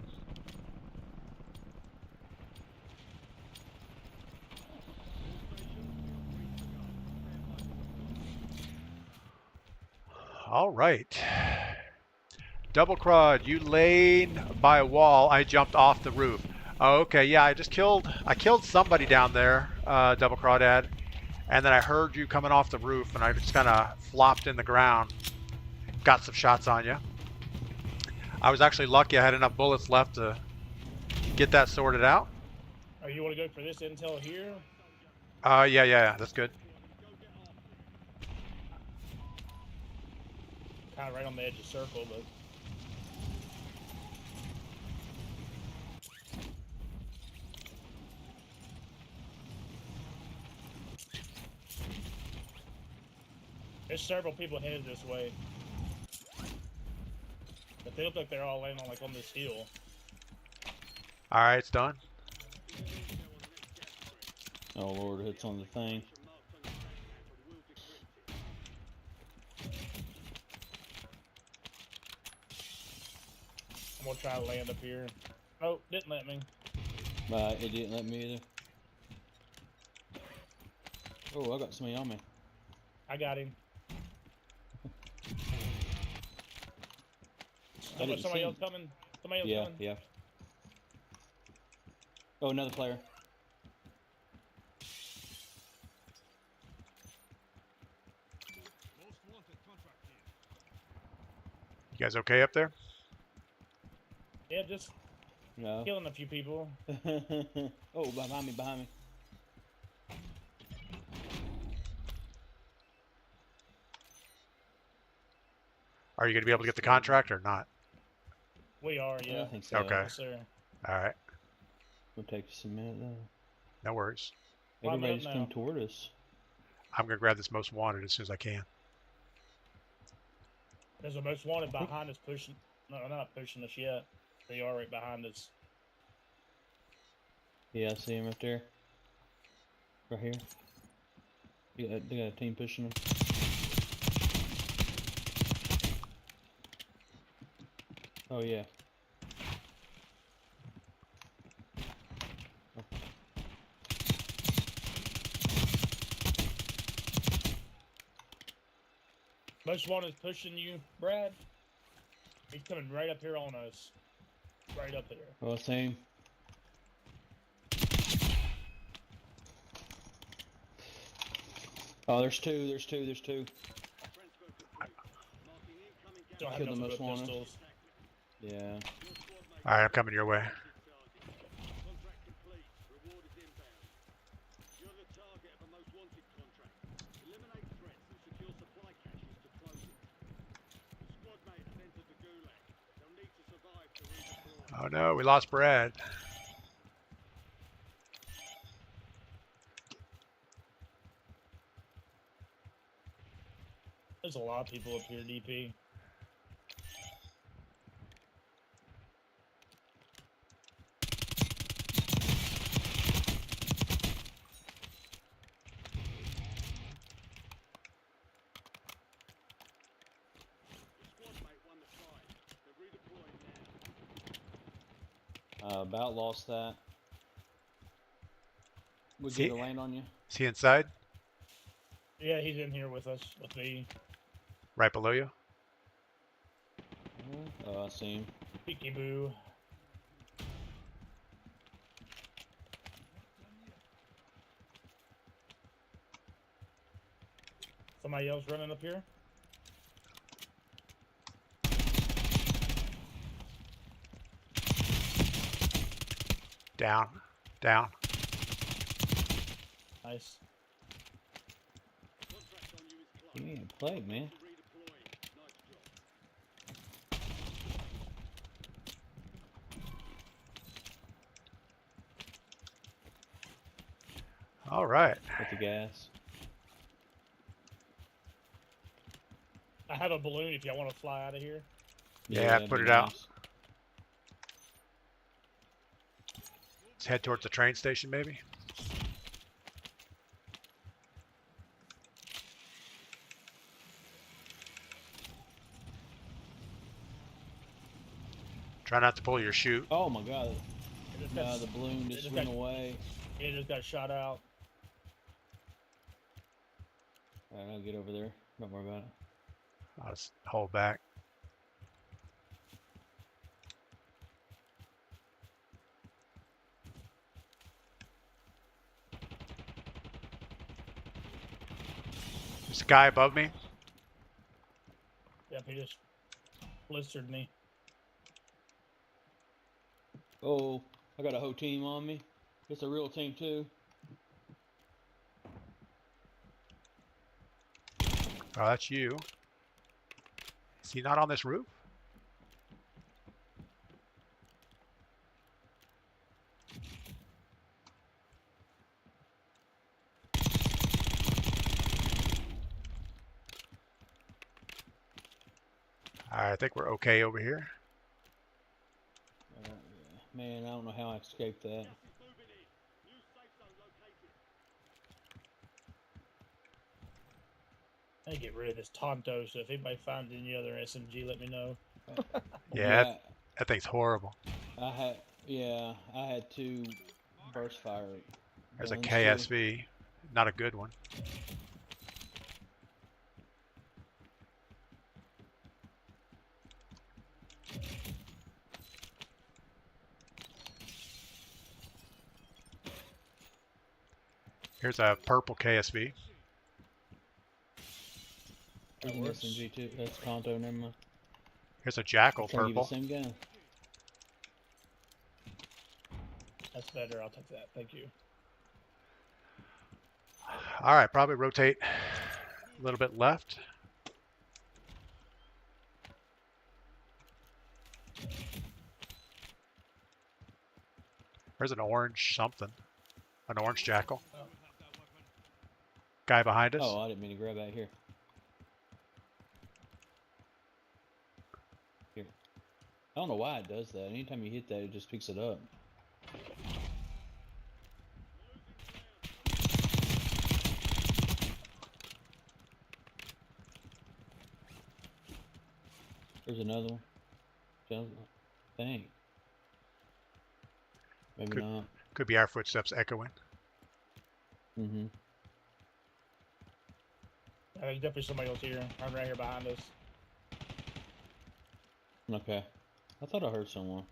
All right. Double Crud, you laid by a wall. I jumped off the roof. Oh, okay, yeah, I killed somebody down there, Double Crawdad. And then I heard you coming off the roof, and I just kind of flopped in the ground. Got some shots on you. I was actually lucky I had enough bullets left to get that sorted out. Oh, you want to go for this intel here? Yeah, that's good. Kind of right on the edge of circle, but... There's several people headed this way. But they look like they're all laying on, like, on this hill. All right, it's done. Oh Lord, it's on the thing. I'm gonna try to land up here. Oh, didn't let me. It didn't let me either. Oh, I got somebody on me. I got him. Somebody else coming. Somebody else coming. Yeah. Oh, another player. You guys okay up there? Yeah, just No. killing a few people. Oh, behind me, behind me. Are you going to be able to get the contract or not? We are, I yeah. don't think so. Okay. Yes, sir. All right. It'll take us a minute though. No worries. Line it up Everybody's come now. toward us. I'm going to grab this most wanted as soon as I can. There's a most wanted behind us pushing. No, they're not pushing us yet. They are right behind us. Yeah, I see him right there. Right here. They got a team pushing them. Oh yeah. Most wanted is pushing you, Brad. He's coming right up here on us. Right up there. Oh, same. Oh, there's two. There's two. There's two. Don't have Killed the nothing most but wanted. pistols. Yeah. All right, I'm coming your way. Oh no, we lost Brad. There's a lot of people up here, DP. About lost that. We See- get a land on you. Is he inside? Yeah, he's in here with us, with me. Right below you? Oh, I see him. Peeky boo. Somebody else running up here? Down. Down. Nice. You ain't played, man. All right. With the gas. I have a balloon if y'all want to fly out of here. Yeah, that'd put be it out. nice. Let's head towards the train station, maybe. Try not to pull your chute. Oh my god. It just No, got, the balloon it just just went got- away. it just got shot out. Alright, I'll get over there. Don't worry about it. I'll just hold back. There's a guy above me. Yep, he just blistered me. Oh, I got a whole team on me. It's a real team too. Oh, that's you. Is he not on this roof? I think we're okay over here. Yeah. Man, I don't know how I escaped that. I need to get rid of this Tonto, so if anybody finds any other SMG, let me know. Yeah, that thing's horrible. I had two burst fire. There's a guns, too. KSV. Not a good one. Here's a purple KSV. There's an SMG too. That's Tonto, never mind. Here's a jackal, Trying to give you the purple. same gun. That's better. I'll take that. Thank you. All right, probably rotate a little bit left. There's an orange something. An orange jackal. Oh. Guy behind us. Oh, I didn't mean to grab that here. Here. I don't know why it does that. Anytime you hit that, it just picks it up. There's another one. Dang. Maybe not. Could be our footsteps echoing. Mm-hmm. There's definitely somebody else here. I'm right here behind us. Okay. I thought I heard someone.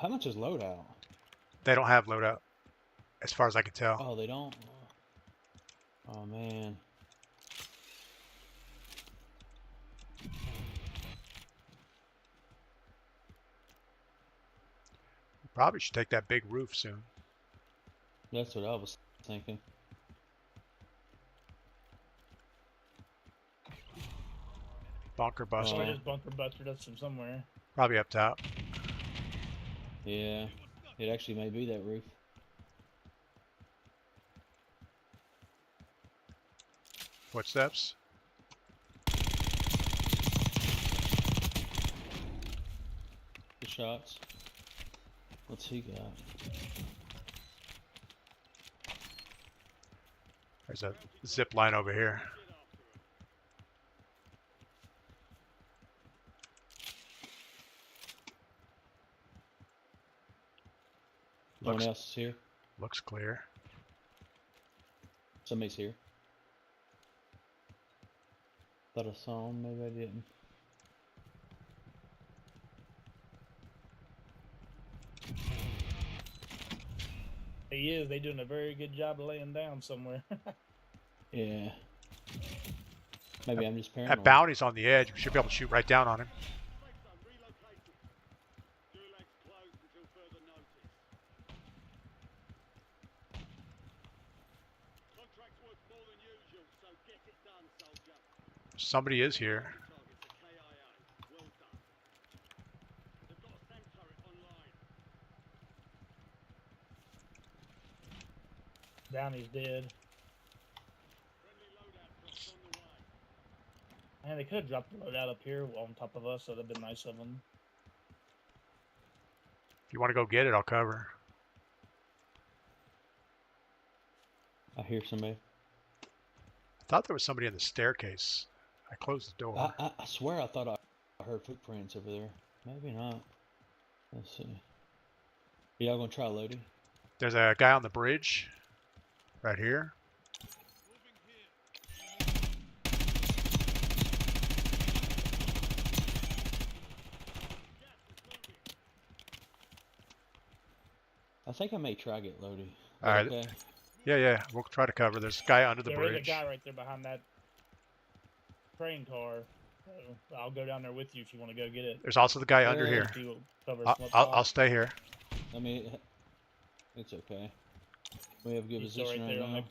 How much is loadout? They don't have loadout, as far as I can tell. Oh, they don't? Oh, man. Probably should take that big roof soon. That's what I was thinking. Bunker buster. Somebody just bunker busted us from somewhere. Probably up top. Yeah. It actually may be that roof. Footsteps. The shots. What's he got? There's a zip line over here. Someone else is here. Looks clear. Somebody's here. Thought I saw him, maybe I didn't. He is. They doing a very good job of laying down somewhere. Yeah. Maybe I'm just That paranoid. bounty's on the edge. We should be able to shoot right down on him. Somebody is here. Downey's dead. Man, they could have dropped the loadout up here on top of us, so that'd been nice of them. If you want to go get it, I'll cover. I hear somebody. I thought there was somebody in the staircase. I closed the door. I swear I thought I heard footprints over there. Maybe not. Let's see. Y'all gonna try loading? There's a guy on the bridge. Right here. I think I may try get loading. All right. Okay. Yeah. We'll try to cover. There's a guy under the There is a bridge. guy right there behind that train car. So I'll go down there with you if you want to go get it. There's also the guy under here. If you cover us from up I'll top. stay here. I mean, it's okay. We have a good He's still position right right there on now.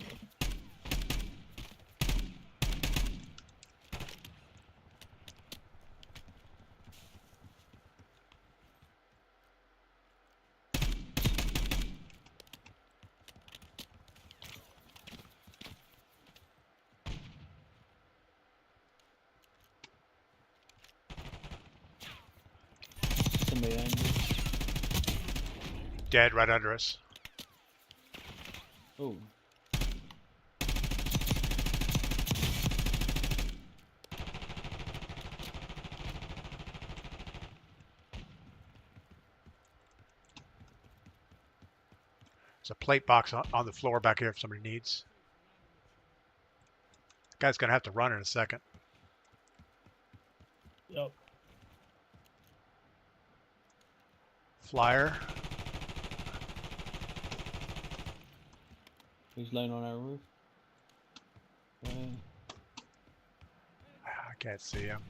Somebody under. Dead right under us. Oh. There's a plate box on the floor back here if somebody needs. Guy's gonna have to run in a second. Yep. Flyer. He's laying on our roof. I can't see him.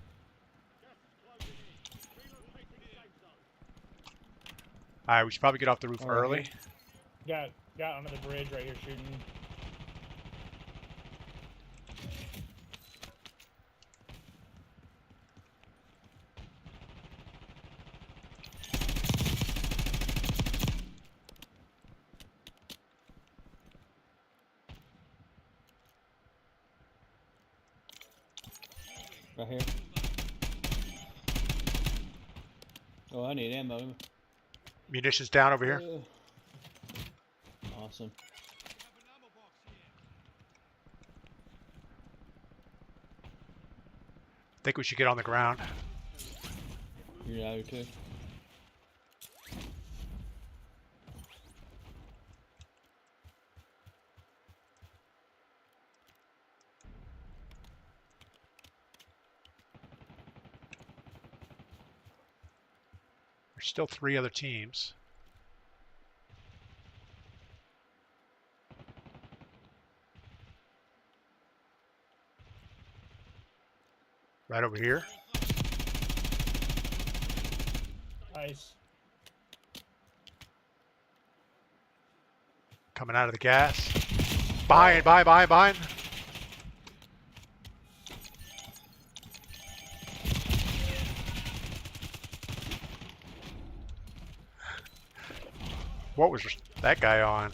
All right, we should probably get off the roof Oh, right early. here. Got under the bridge right here shooting. Right here. Oh, I need ammo. Munitions down over here. Awesome. Think we should get on the ground. You're out here too. There's still 3 other teams. Right over here. Nice. Coming out of the gas. Behind. What was that guy on?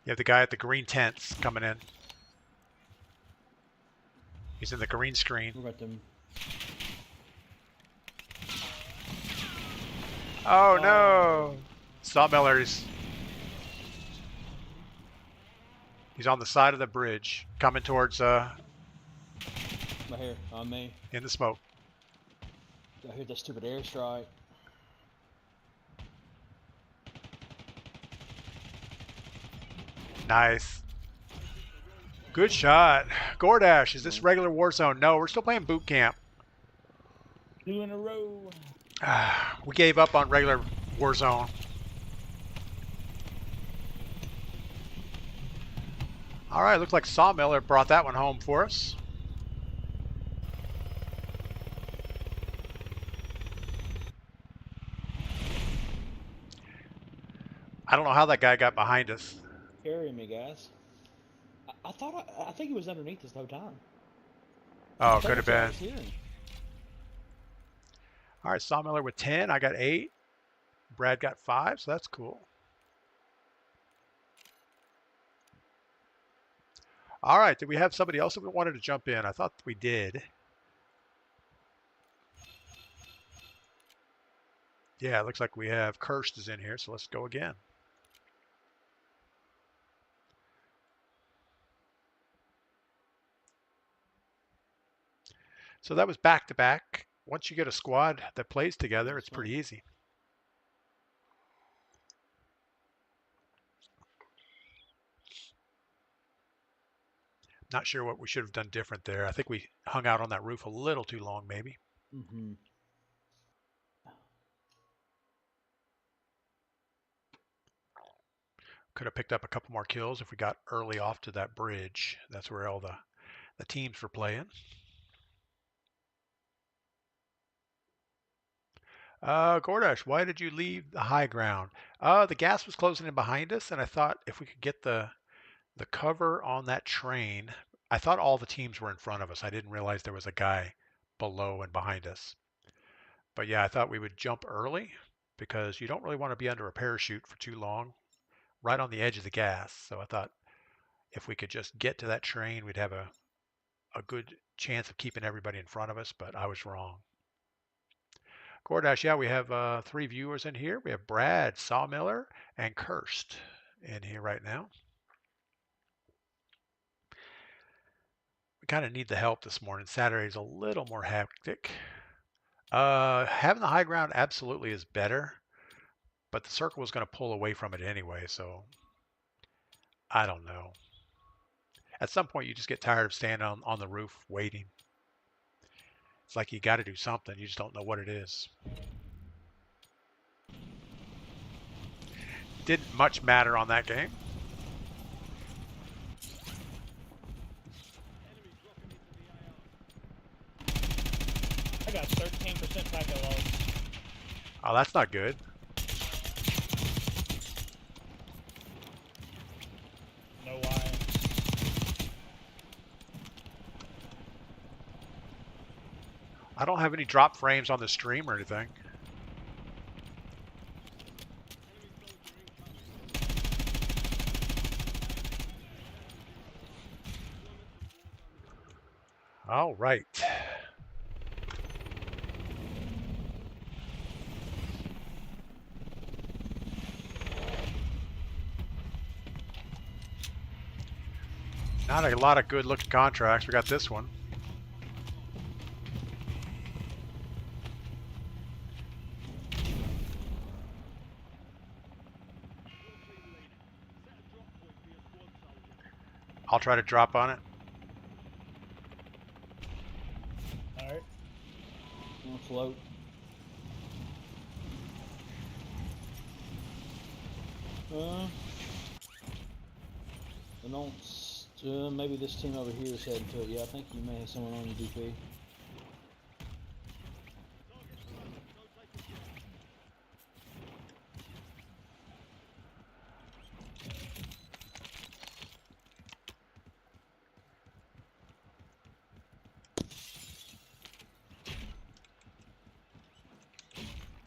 You have the guy at the green tents coming in. He's in the green screen. What about them? Oh no! Sawmiller's. He's on the side of the bridge, coming towards Right here, on me. in the smoke. I hear that stupid airstrike. Nice. Good shot. Gordash, is this regular Warzone? No, we're still playing boot camp. 2 in a row. We gave up on regular Warzone. All right, looks like Sawmiller brought that one home for us. I don't know how that guy got behind us. Carry me, guys. I think he was underneath this the whole time. Oh, could have been. I was hearing. All right, Sawmiller with 10. I got 8. Brad got 5, so that's cool. All right, did we have somebody else that we wanted to jump in? I thought we did. Yeah, it looks like we have Cursed is in here, so let's go again. So that was back-to-back. Once you get a squad that plays together, it's pretty easy. Not sure what we should have done different there. I think we hung out on that roof a little too long, maybe. Mm-hmm. Could have picked up a couple more kills if we got early off to that bridge. That's where all the teams were playing. Gordash, why did you leave the high ground? The gas was closing in behind us, and I thought if we could get the cover on that train, I thought all the teams were in front of us. I didn't realize there was a guy below and behind us. But yeah, I thought we would jump early because you don't really want to be under a parachute for too long, right on the edge of the gas. So I thought if we could just get to that train, we'd have a good chance of keeping everybody in front of us, but I was wrong. Gordash, yeah, we have 3 viewers in here. We have Brad, Sawmiller, and Cursed in here right now. We kind of need the help this morning. Saturday's a little more hectic. Having the high ground absolutely is better, but the circle was going to pull away from it anyway, so I don't know. At some point, you just get tired of standing on the roof waiting. It's like you got to do something. You just don't know what it is. Didn't much matter on that game. Oh, that's not good. No why. I don't have any drop frames on the stream or anything. All right. Not a lot of good looking contracts. We got this one. I'll try to drop on it. All right. On float. I don't. Maybe this team over here is heading to it. Yeah, I think you may have someone on your DP.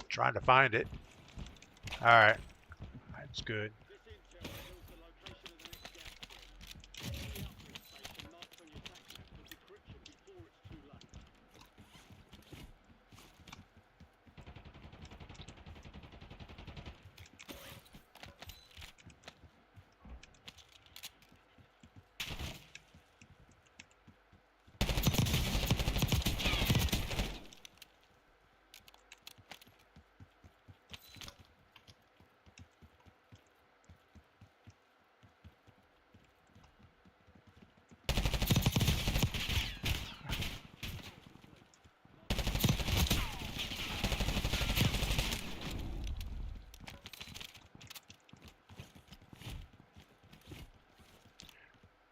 Trying to find it. All right. That's good.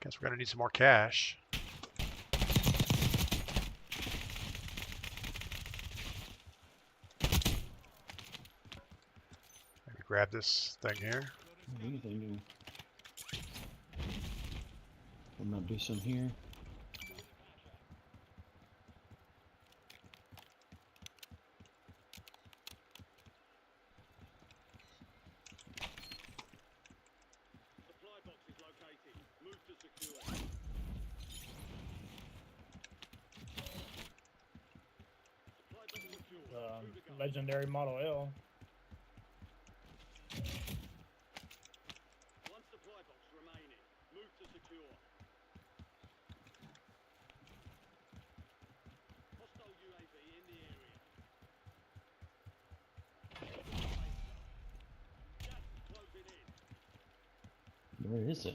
Guess we're gonna need some more cash. Maybe grab this thing here. Anything new? There might be some here. Legendary Model L. Where is it?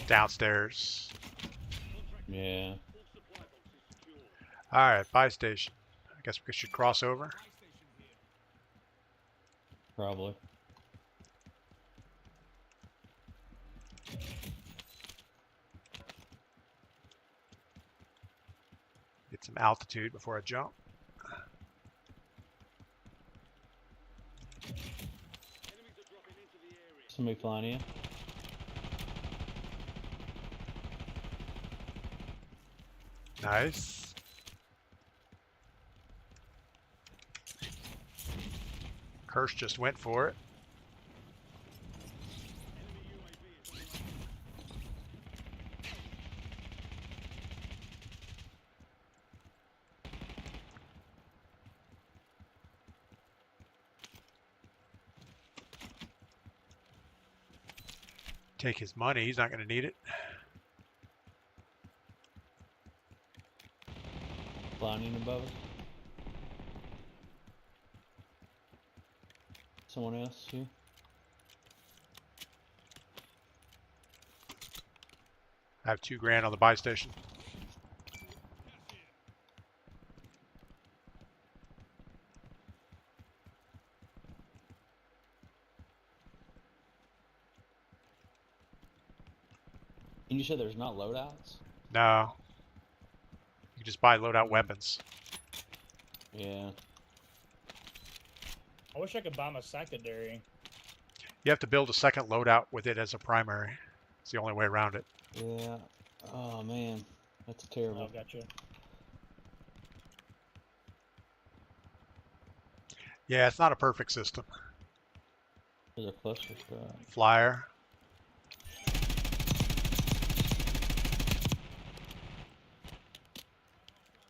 Downstairs. Yeah. All right, buy station. I guess we should cross over. Probably. Get some altitude before I jump. Somebody flying in. Nice. Kirsch just went for it. Take his money. He's not going to need it. Flying in above us. Someone else here? I have $2,000 on the buy station. And you said there's not loadouts? No. You can just buy loadout weapons. Yeah. I wish I could buy my secondary. You have to build a second loadout with it as a primary. It's the only way around it. Yeah. Oh man, that's Oh, terrible. gotcha. Yeah, it's not a perfect system. There's a cluster strike. Flyer.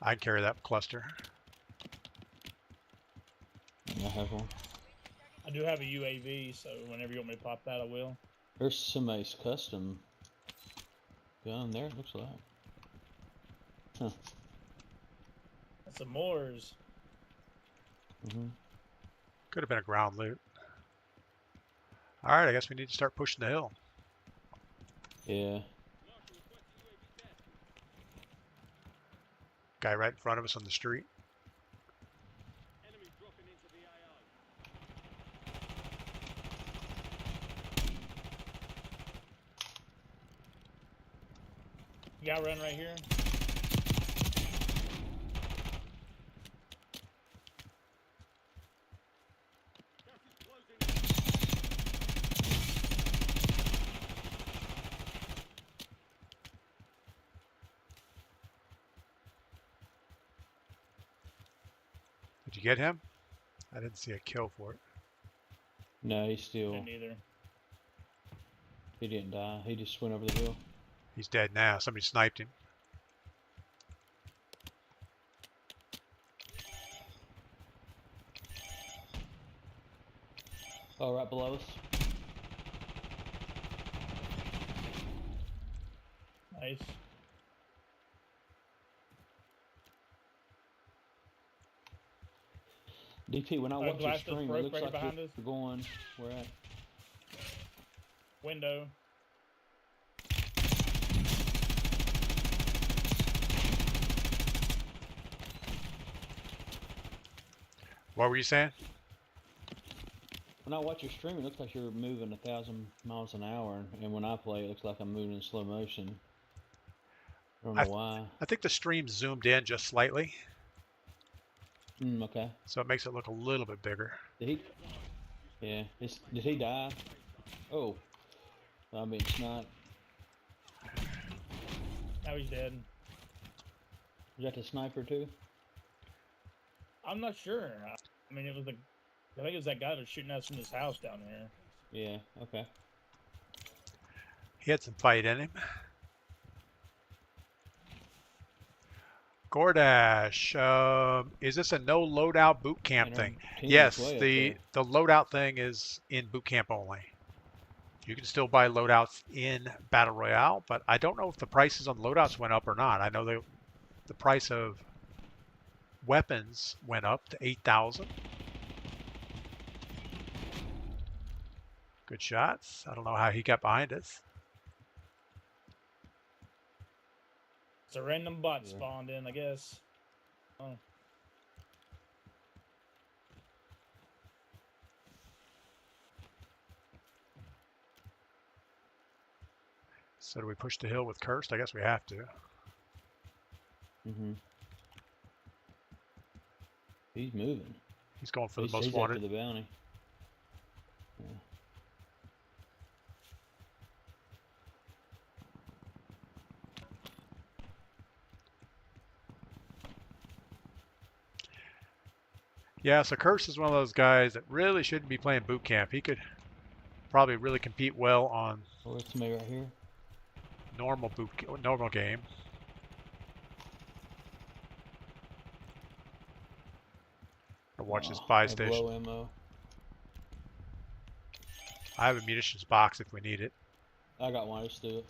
I can carry that cluster. I have one. I do have a UAV, so whenever you want me to pop that, I will. There's somebody's custom gun there, it looks like. Huh. That's some Moors. Could have been a ground loot. All right, I guess we need to start pushing the hill. Yeah. Guy right in front of us on the street. You got run right here. Did you get him? I didn't see a kill for it. No, he's still. Didn't either. He didn't die. He just went over the hill. He's dead now. Somebody sniped him. Oh, right below us. Nice. DP, when I watch your glass just stream, it broke looks right like behind you're us. going. Where at? Window. What were you saying? When I watch your stream, it looks like you're moving 1,000 miles an hour, and when I play, it looks like I'm moving in slow motion. I don't know why. I think the stream zoomed in just slightly, Okay. so it makes it look a little bit bigger. Did he? Yeah. Did he die? Oh. I'm being sniped. Now he's dead. Was that the sniper too? I'm not sure. I mean, I think it was that guy that was shooting us from his house down here. Yeah. Okay. He had some fight in him. Gordash, is this a no loadout boot camp thing? Yes, the loadout thing is in boot camp only. You can still buy loadouts in Battle Royale, but I don't know if the prices on loadouts went up or not. I know the price of weapons went up to 8,000. Good shots. I don't know how he got behind us. It's a random bot spawned in, I guess. Oh. So do we push the hill with Cursed? I guess we have to. He's moving. He's going for the most wanted. After the bounty. Yeah. Yeah, so Curse is one of those guys that really shouldn't be playing boot camp. He could probably really compete well on it's somebody right here. normal game. Or watch this buy station. Low ammo. I have a munitions box if we need it. I got one. Let's do it.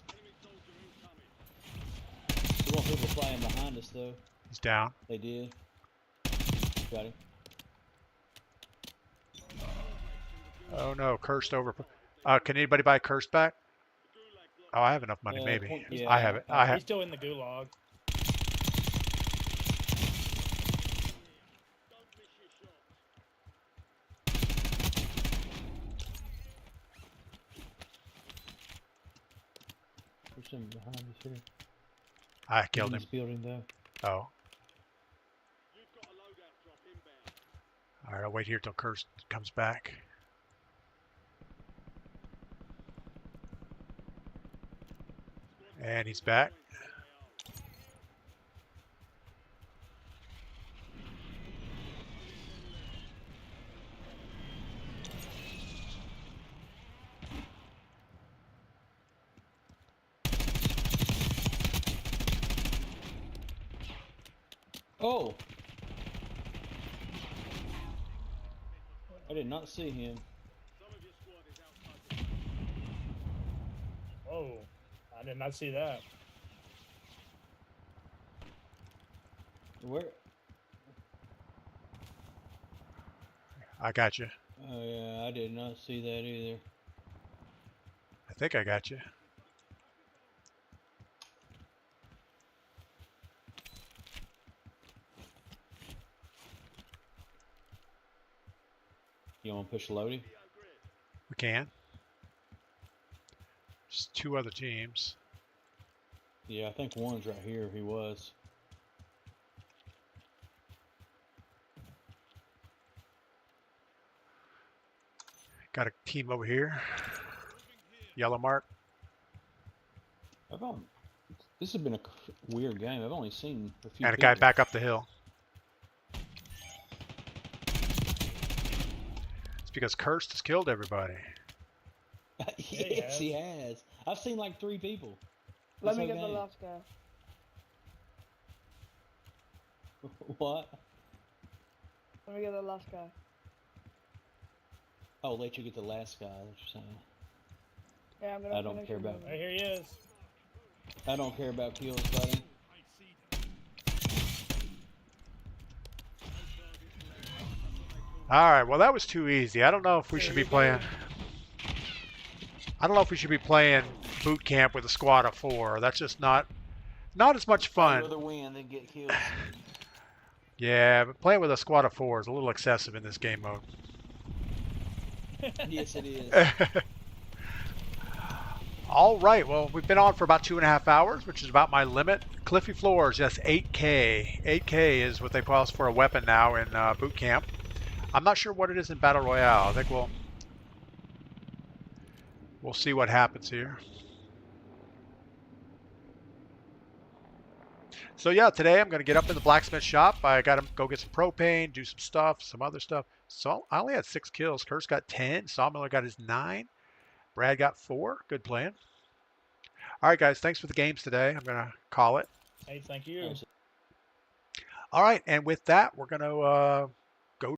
We want people flying behind us though. He's down. They did. Got him. Oh no, Cursed over. Can anybody buy Cursed back? Oh, I have enough money, maybe. Yeah, I have it. I have. He's still in the gulag. There's someone behind us here. I killed him. He's building though. Oh. All All right, I'll wait here till Curse comes back. And he's back. Oh! I did not see him. Oh, I did not see that. Where? I got you. Oh yeah, I did not see that either. I think I got you. You want to push Lodi? We can. Just 2 other teams. Yeah, I think one's right here. He was. Got a team over here. Yellow mark. This has been a weird game. I've only seen a few. And a guy back up the hill. It's because Cursed has killed everybody. Yes, he has. I've seen like 3 people. Let me get the last guy. What? Let me get the last guy. Oh, let you get the last guy. That's what you're saying. Yeah, I'm gonna I don't finish care him about- over. Hey, here he is. I don't care about kills, buddy. All right, well that was too easy. I don't know if we should be playing. I don't know if we should be playing boot camp with a squad of 4. That's just not as much I'd fun. rather win than get kills. Yeah, but playing with a squad of 4 is a little excessive in this game mode. Yes, it is. All right, well, we've been on for about 2.5 hours, which is about my limit. Cliffy Floors, yes, 8K. 8K is what they cost for a weapon now in boot camp. I'm not sure what it is in Battle Royale. I think we'll see what happens here. So yeah, today I'm going to get up in the blacksmith shop. I got to go get some propane, do some stuff, some other stuff. So I only had 6 kills. Curse got 10. Sawmiller got his 9. Brad got 4. Good plan. All right, guys. Thanks for the games today. I'm going to call it. Hey, thank you. All right. And with that, we're going to